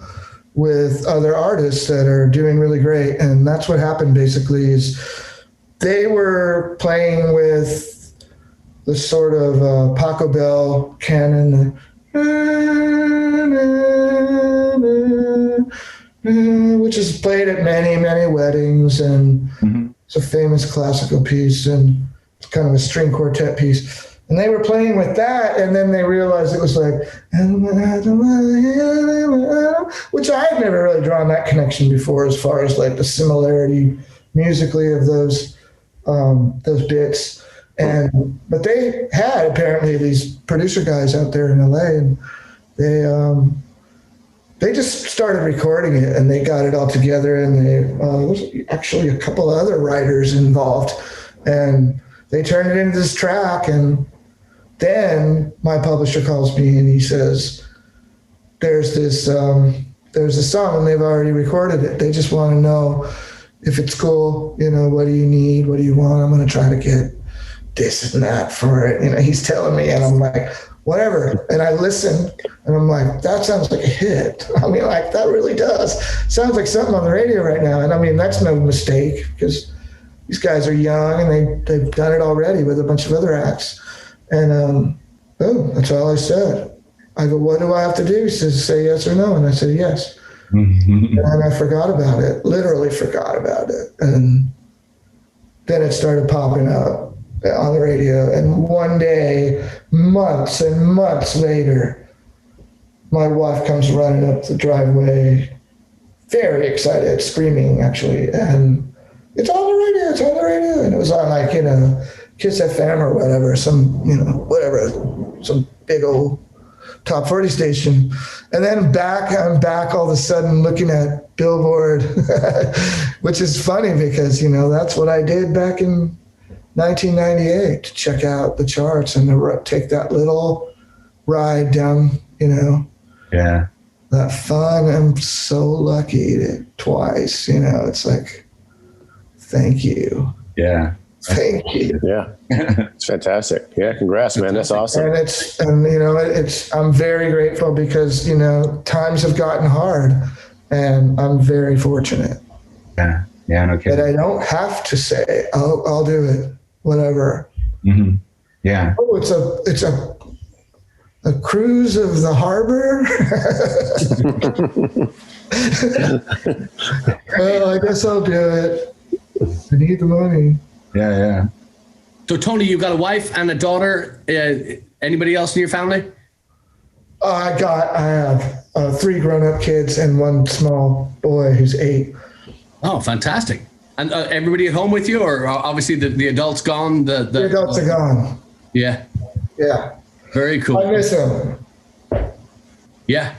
D: with other artists that are doing really great. And that's what happened basically is they were playing with the sort of Paco Bell canon, which is played at many, many weddings. And it's a famous classical piece and it's kind of a string quartet piece. And they were playing with that, and then they realized it was like, which I had never really drawn that connection before, as far as like the similarity musically of those bits. But they had apparently these producer guys out there in LA, and they just started recording it, and they got it all together, and there was actually a couple of other writers involved, and they turned it into this track. And then my publisher calls me and he says, there's a song and they've already recorded it. They just want to know if it's cool, what do you need? What do you want? I'm going to try to get this and that for it. He's telling me, and I'm like, whatever. And I listen and I'm like, that sounds like a hit. I mean, like, that really does. Sounds like something on the radio right now. And I mean, that's no mistake because these guys are young and they've done it already with a bunch of other acts. And that's all I said. I go, what do I have to do? He says, say yes or no. And I said, yes. And I forgot about it, literally forgot about it. And then it started popping up on the radio. And one day, months and months later, my wife comes running up the driveway, very excited, screaming actually. And it's on the radio, it's on the radio. And it was on like, Kiss FM or whatever, some big old top 40 station. And then I'm back all of a sudden looking at Billboard, which is funny because, that's what I did back in 1998 to check out the charts and to take that little ride down,
B: Yeah.
D: That fun. I'm so lucky twice, it's like, thank you.
B: Yeah.
D: Thank you.
A: Yeah, it's fantastic. Yeah, congrats, man. That's awesome.
D: And I'm very grateful because times have gotten hard, and I'm very fortunate.
B: Yeah, no kidding.
D: That I don't have to say I'll do it, whatever.
B: Mm-hmm. Yeah.
D: Oh, it's a cruise of the harbor. Well, I guess I'll do it. I need the money.
B: Yeah.
C: So Tony, you've got a wife and a daughter. Anybody else in your family?
D: I have 3 grown-up kids and 1 small boy who's 8.
C: Oh, fantastic. And everybody at home with you, or obviously the adults gone? The
D: adults are gone.
C: Yeah.
D: Yeah.
C: Very cool.
D: I miss them.
C: Yeah.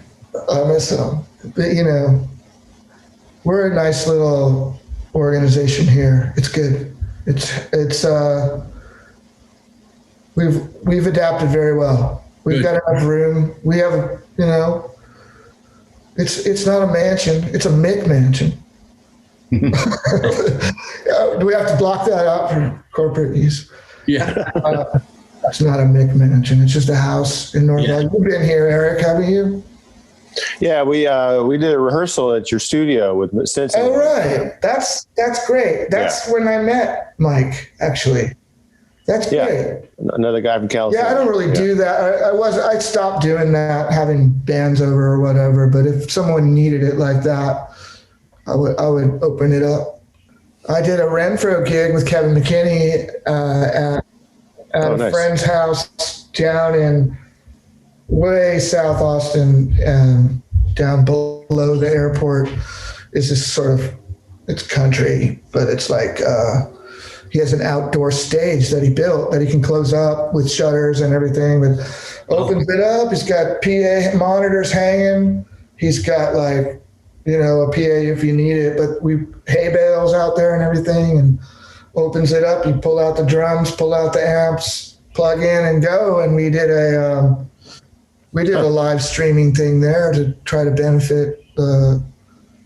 D: I miss them. But, you know, we're a nice little organization here. It's good. We've adapted very well. We've got enough room. We have, you know, it's not a mansion. It's a McMansion. Do we have to block that out for corporate use?
C: Yeah.
D: It's not a McMansion. It's just a house in North Valley. You've been here, Eric, haven't you?
A: Yeah, we did a rehearsal at your studio with Stinson.
D: Oh, right. That's great. That's when I met Mike, actually. That's great.
A: Another guy from California.
D: Yeah, I don't really do that. I stopped doing that, having bands over or whatever. But if someone needed it like that, I would open it up. I did a Renfro gig with Kevin McKinney at a friend's house down in way South Austin, down below the airport. Is this sort of, it's country, but it's like he has an outdoor stage that he built that he can close up with shutters and everything, but opens it up. He's got PA monitors hanging. He's got like, you know, a PA if you need it, but we hay bales out there and everything, and opens it up. You pull out the drums, pull out the amps, plug in and go. And we did a live streaming thing there to try to benefit the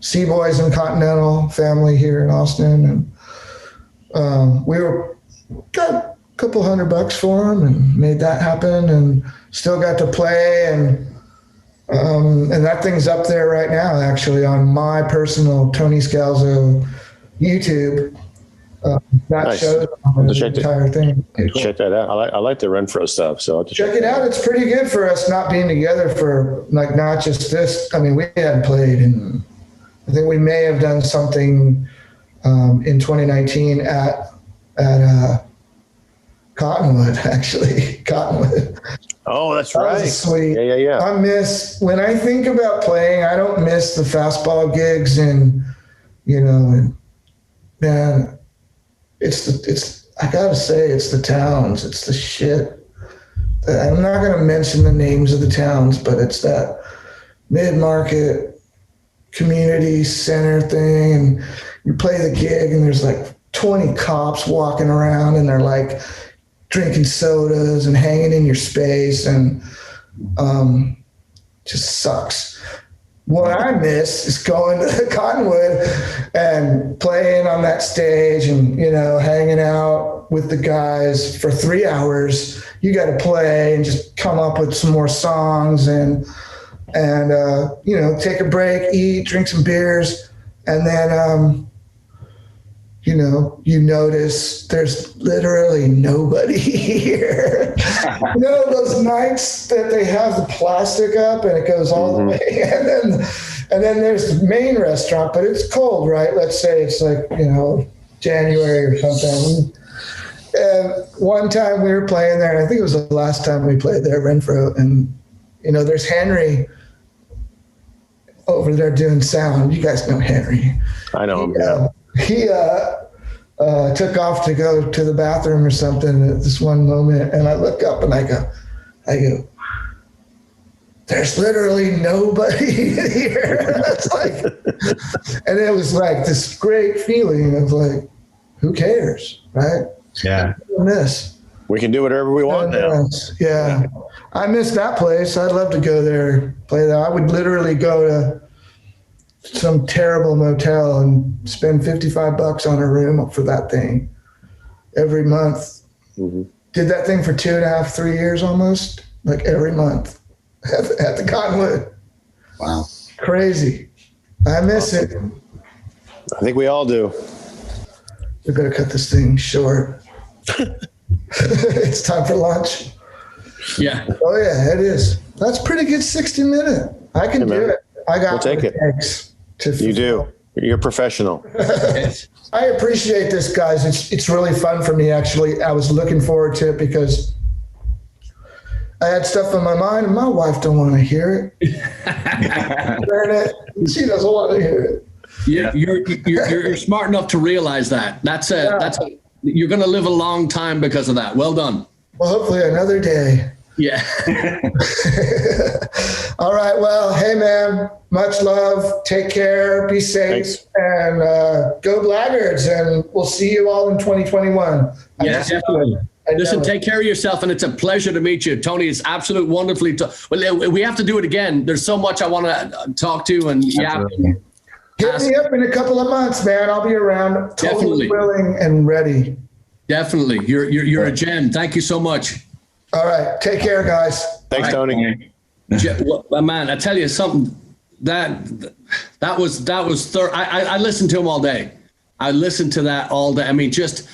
D: Seaboys and Continental family here in Austin. And we got a couple $100 for them and made that happen, and still got to play. And that thing's up there right now, actually, on my personal Tony Scalzo YouTube. That shows the entire thing.
A: Check that out. I like the Renfro stuff, so I'll have to
D: check it out. It's pretty good for us not being together for like not just this. I mean, we hadn't played, and I think we may have done something in 2019 at Cottonwood, actually. Cottonwood.
A: Oh, that's right.
D: Sweet.
A: Yeah.
D: I miss, when I think about playing, I don't miss the fastball gigs, and you know, and man, I gotta say, it's the towns. It's the shit. I'm not gonna mention the names of the towns, but it's that mid-market community center thing, and you play the gig and there's like 20 cops walking around and they're like drinking sodas and hanging in your space, and just sucks. What I miss is going to Cottonwood and playing on that stage and, you know, hanging out with the guys for 3 hours. You got to play and just come up with some more songs and you know, take a break, eat, drink some beers. And then, you know, you notice there's literally nobody here. You know, those nights that they have the plastic up and it goes all the way, and then there's the main restaurant, but it's cold, right? Let's say it's like, you know, January or something. And one time we were playing there, and I think it was the last time we played there, Renfro, and you know, there's Henry over there doing sound. You guys know Henry.
A: I know him.
D: He took off to go to the bathroom or something at this one moment, and I look up and I go, there's literally nobody here. That's like, and it was like this great feeling of like, who cares, right?
B: Yeah.
A: We can do whatever we want now.
D: Yeah. I miss that place. I'd love to go there, play that. I would literally go to some terrible motel and spend $55 on a room for that thing every month. Did that thing for 2.5, 3 years almost, like every month at the Cottonwood.
B: Wow.
D: Crazy. I miss it.
A: I think we all do.
D: We better cut this thing short. It's time for lunch.
C: Yeah.
D: Oh yeah, it is. That's pretty good 60-minute. I can do it. I got
A: We'll take it.
D: eggs to
A: You do. You're a professional.
D: I appreciate this, guys. It's really fun for me, actually. I was looking forward to it because I had stuff in my mind, and my wife don't want to hear it. She doesn't want to hear it.
C: Yeah, you're smart enough to realize that. You're going to live a long time because of that. Well done.
D: Well, hopefully another day.
C: Yeah.
D: All right. Well, hey, man, much love. Take care. Be safe.
A: Thanks.
D: And go Blaggards. And we'll see you all in 2021.
C: Yeah, definitely. Listen, take care of yourself, and it's a pleasure to meet you, Tony. It's absolute wonderfully. Well, we have to do it again. There's so much I want to talk to, and
D: hit me up in a couple of months, man. I'll be around, totally willing and ready. Definitely,
C: you're a gem. Thank you so much.
D: All right, take care, guys.
A: Thanks, Tony.
C: Man, I tell you something. That was. I listened to him all day. I listened to that all day. I mean, just.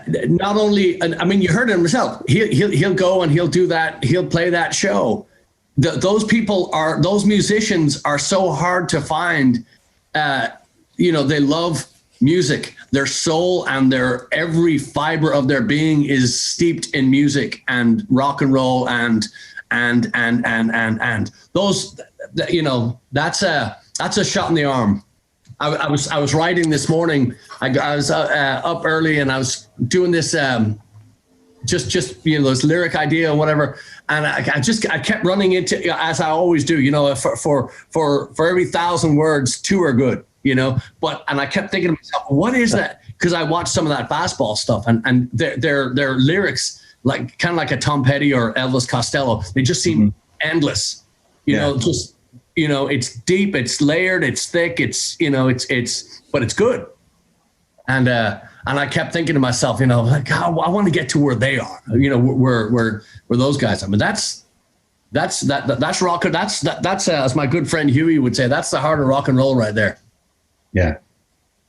C: Not only, I mean, you heard him himself. He'll go and he'll do that. He'll play that show. Those musicians are so hard to find. They love music. Their soul and every fiber of their being is steeped in music and rock and roll and those. That's a shot in the arm. I was writing this morning. I was up early and I was doing this just this lyric idea or whatever, and I kept running into, as I always do, for every 1,000 words 2 are good, and I kept thinking to myself, what is that? Because I watched some of that Fastball stuff and their lyrics, like kind of like a Tom Petty or Elvis Costello, they just seem endless, it's deep, it's layered, it's thick, but it's good. And I kept thinking to myself, like, I want to get to where they are, where those guys are. I mean, that's rock. That's as my good friend Huey would say, that's the heart of rock and roll right there.
B: Yeah,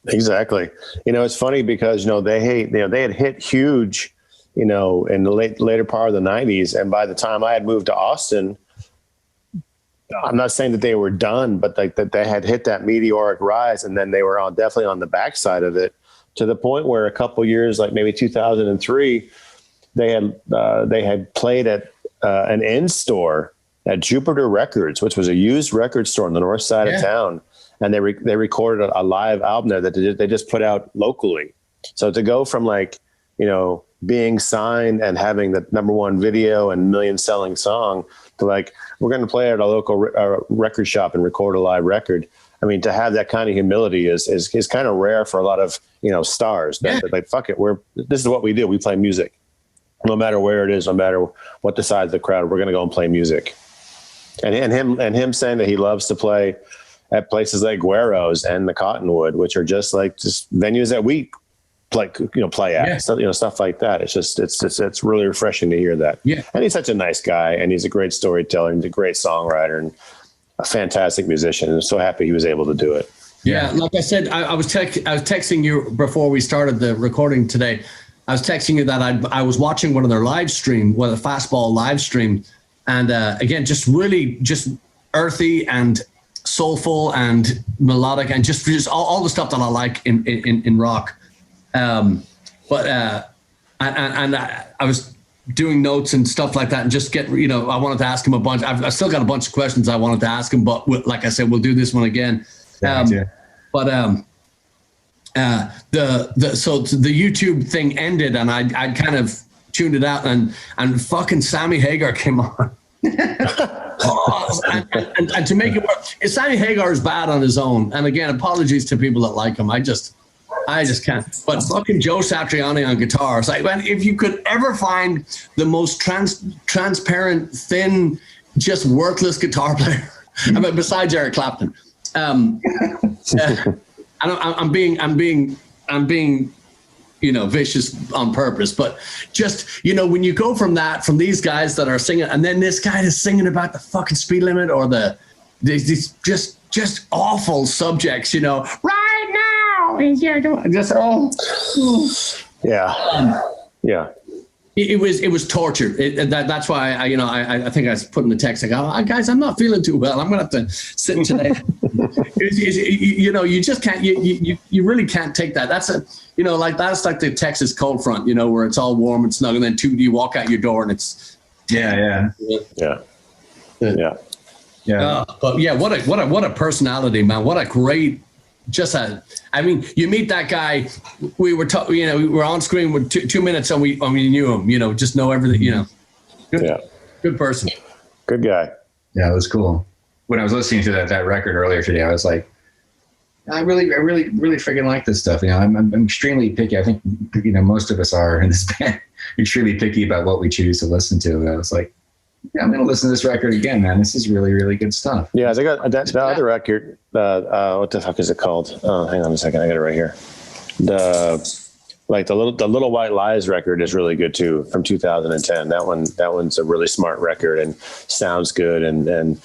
A: exactly. It's funny because, they had hit huge, in the later part of the 90s. And by the time I had moved to Austin, I'm not saying that they were done, but like that they had hit that meteoric rise, and then they were definitely on the backside of it, to the point where a couple years, like maybe 2003, they had played at an in store at Jupiter Records, which was a used record store on the north side of town, and they recorded a live album there that they just put out locally. So to go from being signed and having the #1 video and million selling song to like, we're going to play at a local record shop and record a live record. I mean, to have that kind of humility is kind of rare for a lot of, stars. That like, fuck it. This is what we do. We play music, no matter where it is, no matter what the size of the crowd, we're going to go and play music. And him saying that he loves to play at places like Guero's and the Cottonwood, which are just venues that we play at, stuff like that. It's really refreshing to hear that. Yeah. And he's such a nice guy, and he's a great storyteller, and he's a great songwriter and a fantastic musician. I'm so happy he was able to do it.
C: Yeah. Like I said, I was texting you before we started the recording today. I was texting you that I was watching one of their live stream, the Fastball live stream. And again, just really just earthy and soulful and melodic and just all the stuff that I like in rock. I was doing notes and stuff like that, and just I wanted to ask him a bunch. I've still got a bunch of questions I wanted to ask him, but like I said, we'll do this one again. The YouTube thing ended, and I kind of tuned it out, and fucking Sammy Hagar came on. and to make it work, Sammy Hagar is bad on his own. And again, apologies to people that like him. I just can't. But fucking Joe Satriani on guitar. It's like, man, if you could ever find the most transparent, thin, just worthless guitar player, I mean, besides Eric Clapton, I'm being vicious on purpose, but just, when you go from these guys that are singing, and then this guy is singing about the fucking speed limit or these just awful subjects, right now. Just
A: yeah.
C: It was torture. That's why I think I was putting the text. I go, guys, I'm not feeling too well. I'm gonna have to sit today. You just can't. You really can't take that. That's that's like the Texas cold front. Where it's all warm and snug, and then you walk out your door and it's
B: Yeah.
C: But yeah, what a personality, man. What a great, I mean, you meet that guy. We were we were on screen with 2 minutes and we knew him, just know everything, Good person.
A: Good guy.
B: Yeah, it was cool. When I was listening to that record earlier today, I was like, I really freaking like this stuff. I'm extremely picky. I think, most of us are in this band, extremely picky about what we choose to listen to. And I was like, yeah, I'm going to listen to this record again, man. This is really, really good stuff.
A: Yeah, I got that other record. What the fuck is it called? Oh, hang on a second. I got it right here. The Little White Lies record is really good too, from 2010. That one's a really smart record and sounds good. And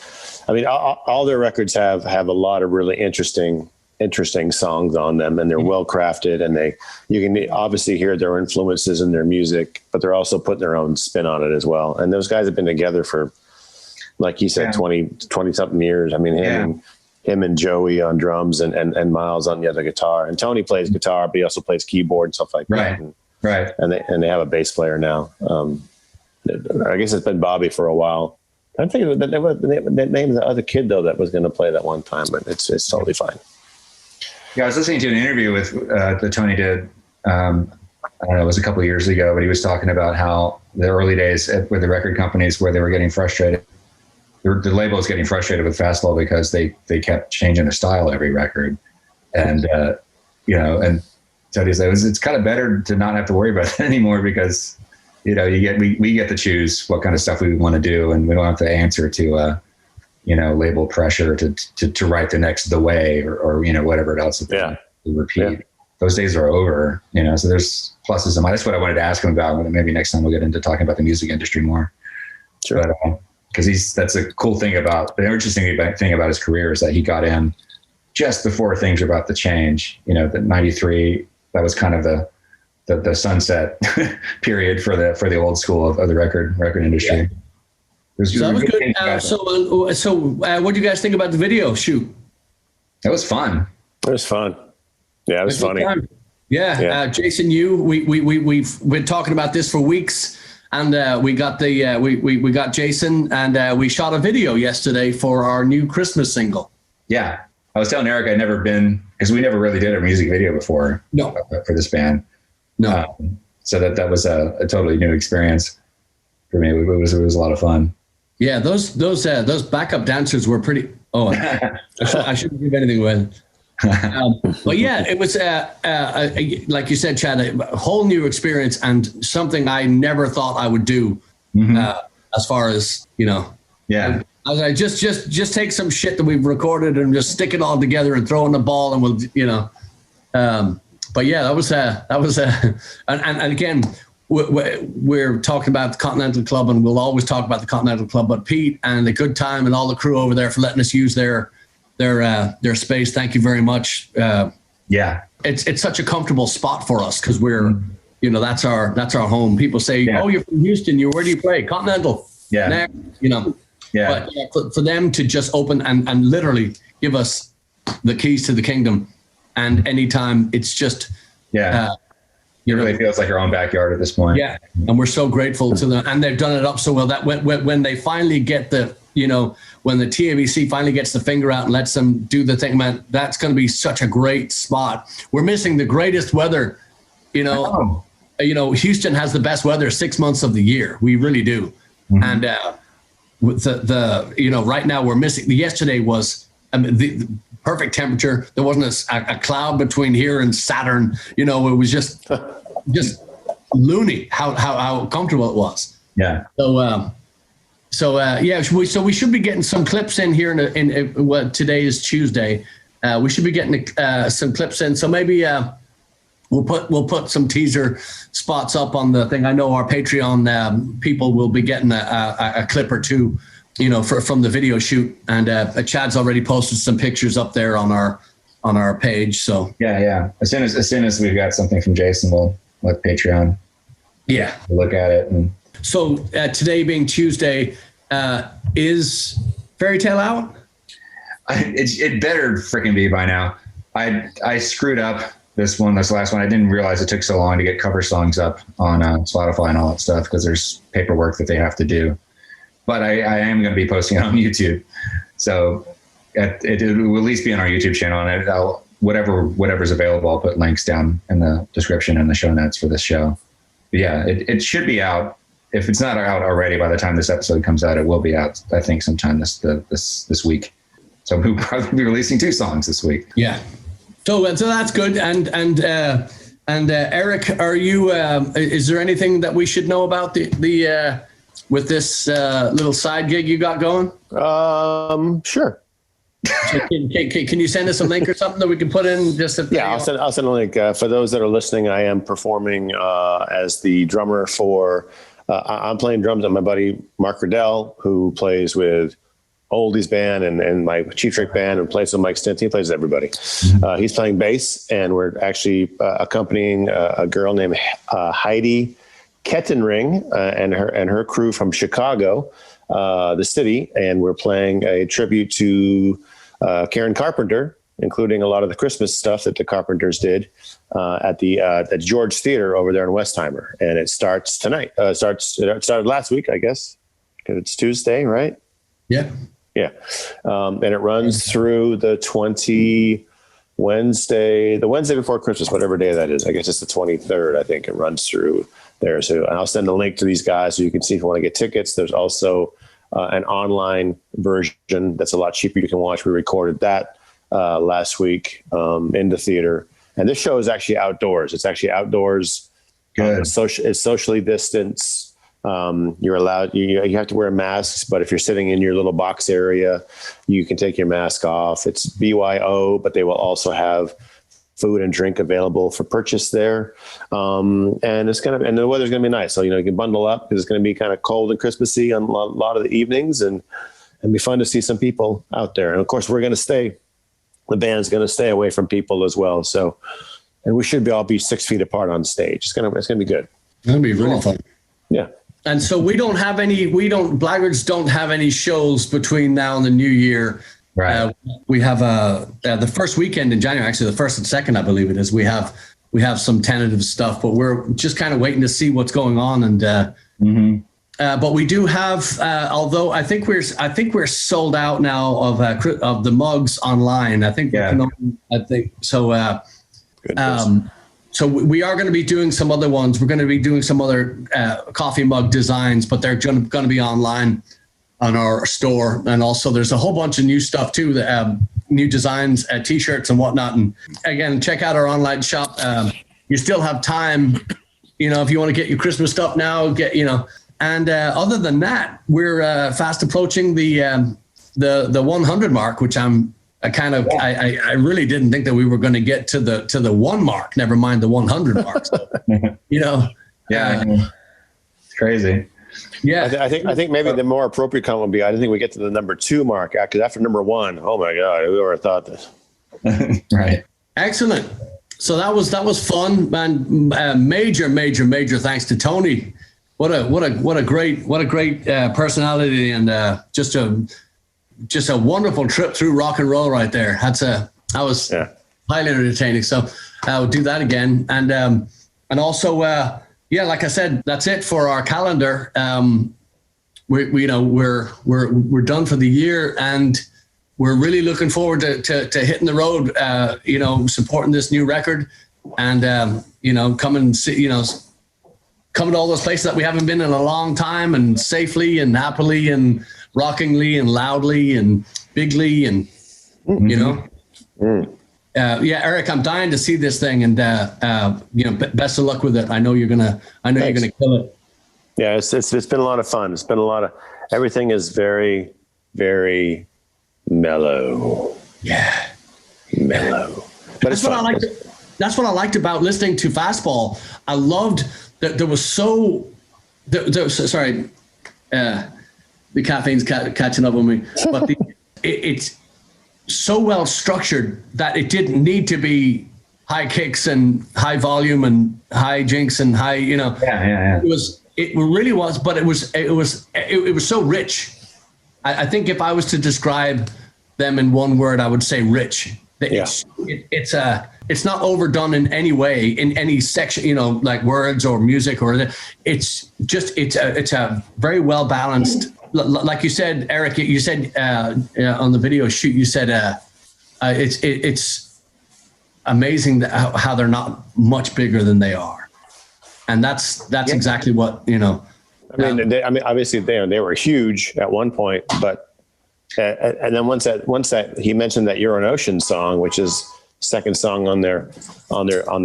A: I mean, all their records have a lot of really interesting songs on them, and they're well crafted, and you can obviously hear their influences in their music, but they're also putting their own spin on it as well. And those guys have been together for, like you said, 20 something years. I mean, him and Joey on drums and Miles on the other guitar, and Tony plays guitar, but he also plays keyboard and stuff like that.
B: Right.
A: And they have a bass player now. I guess it's been Bobby for a while. I'm thinking that the name of the other kid though that was going to play that one time, but it's totally fine.
B: Yeah, I was listening to an interview with that Tony did. I don't know, it was a couple of years ago, but he was talking about how the early days with the record companies where they were getting frustrated. The label was getting frustrated with Fastball because they kept changing the style every record, and and Tony said it's kind of better to not have to worry about that anymore because we get to choose what kind of stuff we want to do, and we don't have to answer to label pressure to write the next The Way or whatever else that they repeat. Yeah. Those days are over, so there's pluses and minuses. That's what I wanted to ask him about. Maybe next time we'll get into talking about the music industry more. Sure. Because that's a cool thing the interesting thing about his career is that he got in just before things were about to change. The 93, that was kind of the sunset period for the old school of the record industry.
C: Yeah. So that was good. So what do you guys think about the video shoot?
B: That was fun.
A: It was fun. Yeah, it was funny.
C: Yeah. Jason, we've been talking about this for weeks, and we got we got Jason, and we shot a video yesterday for our new Christmas single. Yeah,
B: I was telling Eric I'd never been, because we never really did a music video before.
C: No,
B: for this band.
C: No,
B: so that was a totally new experience for me. It was a lot of fun.
C: Yeah, those backup dancers were pretty. Oh, I shouldn't give anything away. But yeah, it was like you said, Chad, a whole new experience and something I never thought I would do. As far as I was like, just take some shit that we've recorded and just stick it all together and throw in the ball, and we'll But yeah, that was and again. We're talking about the Continental Club, and we'll always talk about the Continental Club. But Pete and the Good Time and all the crew over there for letting us use their space. Thank you very much. It's such a comfortable spot for us because we're, that's our home. People say, "Oh, you're from Houston. Where do you play?" Continental.
B: Yeah.
C: But for them to just open and literally give us the keys to the kingdom, and anytime it's just
B: It really feels like our own backyard at this point.
C: Yeah, and we're so grateful to them, and they've done it up so well that when they finally get when the TABC finally gets the finger out and lets them do the thing, man, that's going to be such a great spot. We're missing the greatest weather. Houston has the best weather 6 months of the year. We really do, and with the right now we're missing. Yesterday was the perfect temperature. There wasn't a cloud between here and Saturn. It was just loony how comfortable it was.
B: Yeah.
C: So we should be getting some clips in here in today is Tuesday. We should be getting some clips in. So maybe we'll put some teaser spots up on the thing. I know our Patreon people will be getting a clip or two, from the video shoot, and Chad's already posted some pictures up there on our page. So
B: yeah. As soon as we've got something from Jason, we'll let Patreon look at it. And
C: so today being Tuesday, is Fairytale out?
B: It better freaking be by now. I screwed up this last one, I didn't realize it took so long to get cover songs up on Spotify and all that stuff, because there's paperwork that they have to do. But I am going to be posting it on YouTube. So it will at least be on our YouTube channel, and whatever's available, I'll put links down in the description and the show notes for this show. But yeah, it should be out. If it's not out already by the time this episode comes out, it will be out, I think, sometime this week. So we'll probably be releasing 2 songs this week.
C: Yeah. So that's good. And Eric, are you? Is there anything that we should know about the with this little side gig you got going?
A: Sure.
C: So can you send us a link or something that we can put in?
A: I'll send a link. For those that are listening, I am performing as the drummer for. I'm playing drums on my buddy Mark Riddell, who plays with Oldies band and my Cheap Trick band, and plays with Mike Stinson. He plays with everybody. He's playing bass, and we're actually accompanying a girl named Heidi Kettenring and her crew from Chicago, the city, and we're playing a tribute to Karen Carpenter, including a lot of the Christmas stuff that the Carpenters did at the George Theater over there in Westheimer, and it starts tonight. It started last week, I guess, because it's Tuesday, right?
C: Yeah.
A: Yeah. And it runs through the Wednesday before Christmas, whatever day that is. I guess it's the 23rd. I think it runs through there. So I'll send a link to these guys so you can see if you want to get tickets. There's also an online version that's a lot cheaper. You can watch. We recorded that last week in the theater. And this show is actually outdoors. It's actually outdoors.
B: Good.
A: It's socially distanced. You're allowed, you have to wear masks, but if you're sitting in your little box area, you can take your mask off. It's BYO, but they will also have food and drink available for purchase there. And the weather's going to be nice. So, you can bundle up because it's going to be kind of cold and Christmassy on a lot of the evenings, and be fun to see some people out there. And of course, the band's going to stay away from people as well. So, and we should all be 6 feet apart on stage. It's going to be good.
C: That'll be really fun.
A: Yeah.
C: And so Blaggards don't have any shows between now and the new year.
B: Right.
C: We have the first weekend in January, actually the 1st and 2nd, I believe it is. We have some tentative stuff, but we're just kind of waiting to see what's going on. And but we do have, although I think we're sold out now of the mugs online. I think so. So we are going to be doing some other ones. We're going to be doing some other coffee mug designs, but they're going to be online on our store. And also there's a whole bunch of new stuff too, new designs, T-shirts and whatnot. And again, check out our online shop. You still have time, if you want to get your Christmas stuff now, and other than that, we're fast approaching the 100 mark, which I really didn't think that we were going to get to the 1 mark, never mind the 100 mark. So,
B: yeah, it's crazy.
C: Yeah.
A: I think maybe the more appropriate comment would be, I didn't think we get to the number 2 mark, because after number 1, oh my God, who ever thought this?
B: Right.
C: Excellent. So that was fun, man. Major thanks to Tony. What a great personality, and just a wonderful trip through rock and roll right there. That was highly entertaining. So I'll do that again. And also, like I said, that's it for our calendar. We're done for the year, and we're really looking forward to hitting the road, supporting this new record, and, come and see, come to all those places that we haven't been in a long time, and safely and happily and rockingly and loudly and bigly, and Eric, I'm dying to see this thing, and best of luck with it. I know you're gonna kill it.
A: Yeah, it's been a lot of fun. It's been everything is very, very mellow.
C: Yeah,
A: mellow. But
C: that's what I liked. That's what I liked about listening to Fastball. I loved that there was sorry. The caffeine's catching up on me, but it's so well structured that it didn't need to be high kicks and high volume and high jinks and high,
B: Yeah.
C: It really was, but it was so rich. I think if I was to describe them in one word, I would say rich. It's not overdone in any way, in any section, you know, like words or music or it's a very well balanced. Like you said, Eric, you said on the video shoot, you said it's amazing how they're not much bigger than they are, and that's exactly what, you know.
A: I mean, obviously they were huge at one point, but and then once that he mentioned that You're an Ocean song, which is second song on their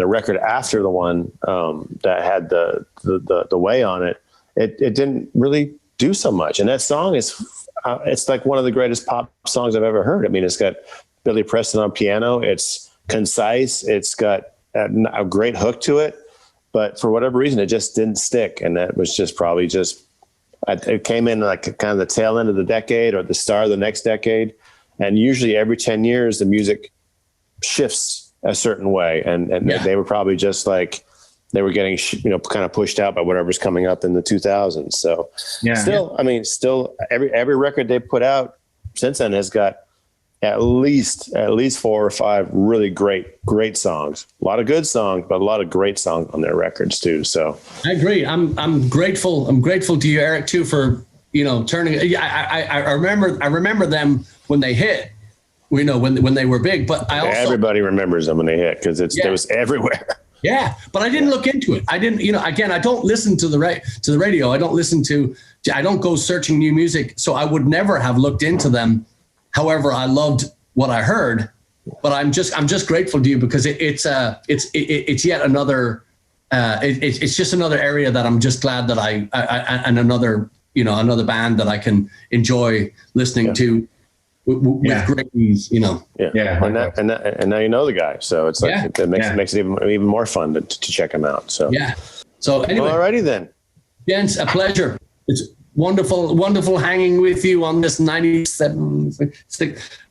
A: record after the one that had the way on it, it didn't really do so much. And that song is it's like one of the greatest pop songs I've ever heard. I mean, it's got Billy Preston on piano. It's concise. It's got a great hook to it, but for whatever reason, it just didn't stick. And that was just probably it came in like kind of the tail end of the decade or the start of the next decade. And usually every 10 years, the music shifts a certain way. And they were probably just like, they were getting, kind of pushed out by whatever's coming up in the 2000s. So still every record they put out since then has got at least 4 or 5 really great songs. A lot of good songs, but a lot of great songs on their records too. So
C: I agree. I'm grateful. I'm grateful to you, Eric, too, for, turning. I remember them when they hit, when they were big, but I also, everybody
A: remembers them when they hit because it was everywhere.
C: Yeah, but I didn't look into it. I didn't, again, I don't listen to the radio. I don't go searching new music. So I would never have looked into them. However, I loved what I heard, but I'm just grateful to you because it's yet another, it's just another area that I'm just glad that I and another band that I can enjoy listening to. With great ease, Yeah.
A: And now you know the guy, so it's like it makes it even more fun to check him out. So
C: So anyway,
A: alrighty then,
C: gents, a pleasure. It's wonderful hanging with you on this 97.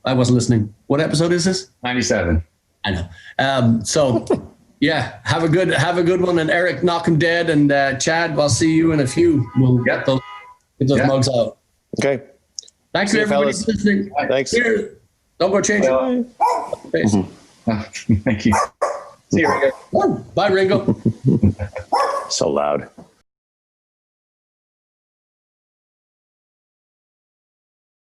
C: I wasn't listening. What episode is this?
B: 97.
C: I know. So have a good one. And Eric, knock 'em dead. And Chad, I'll see you in a few. We'll get those mugs out.
A: Okay.
C: Thanks to everybody for listening.
A: Thanks.
C: Here. Don't go change it.
B: Thank you. See you, Ringo.
C: Bye, Ringo.
A: So loud.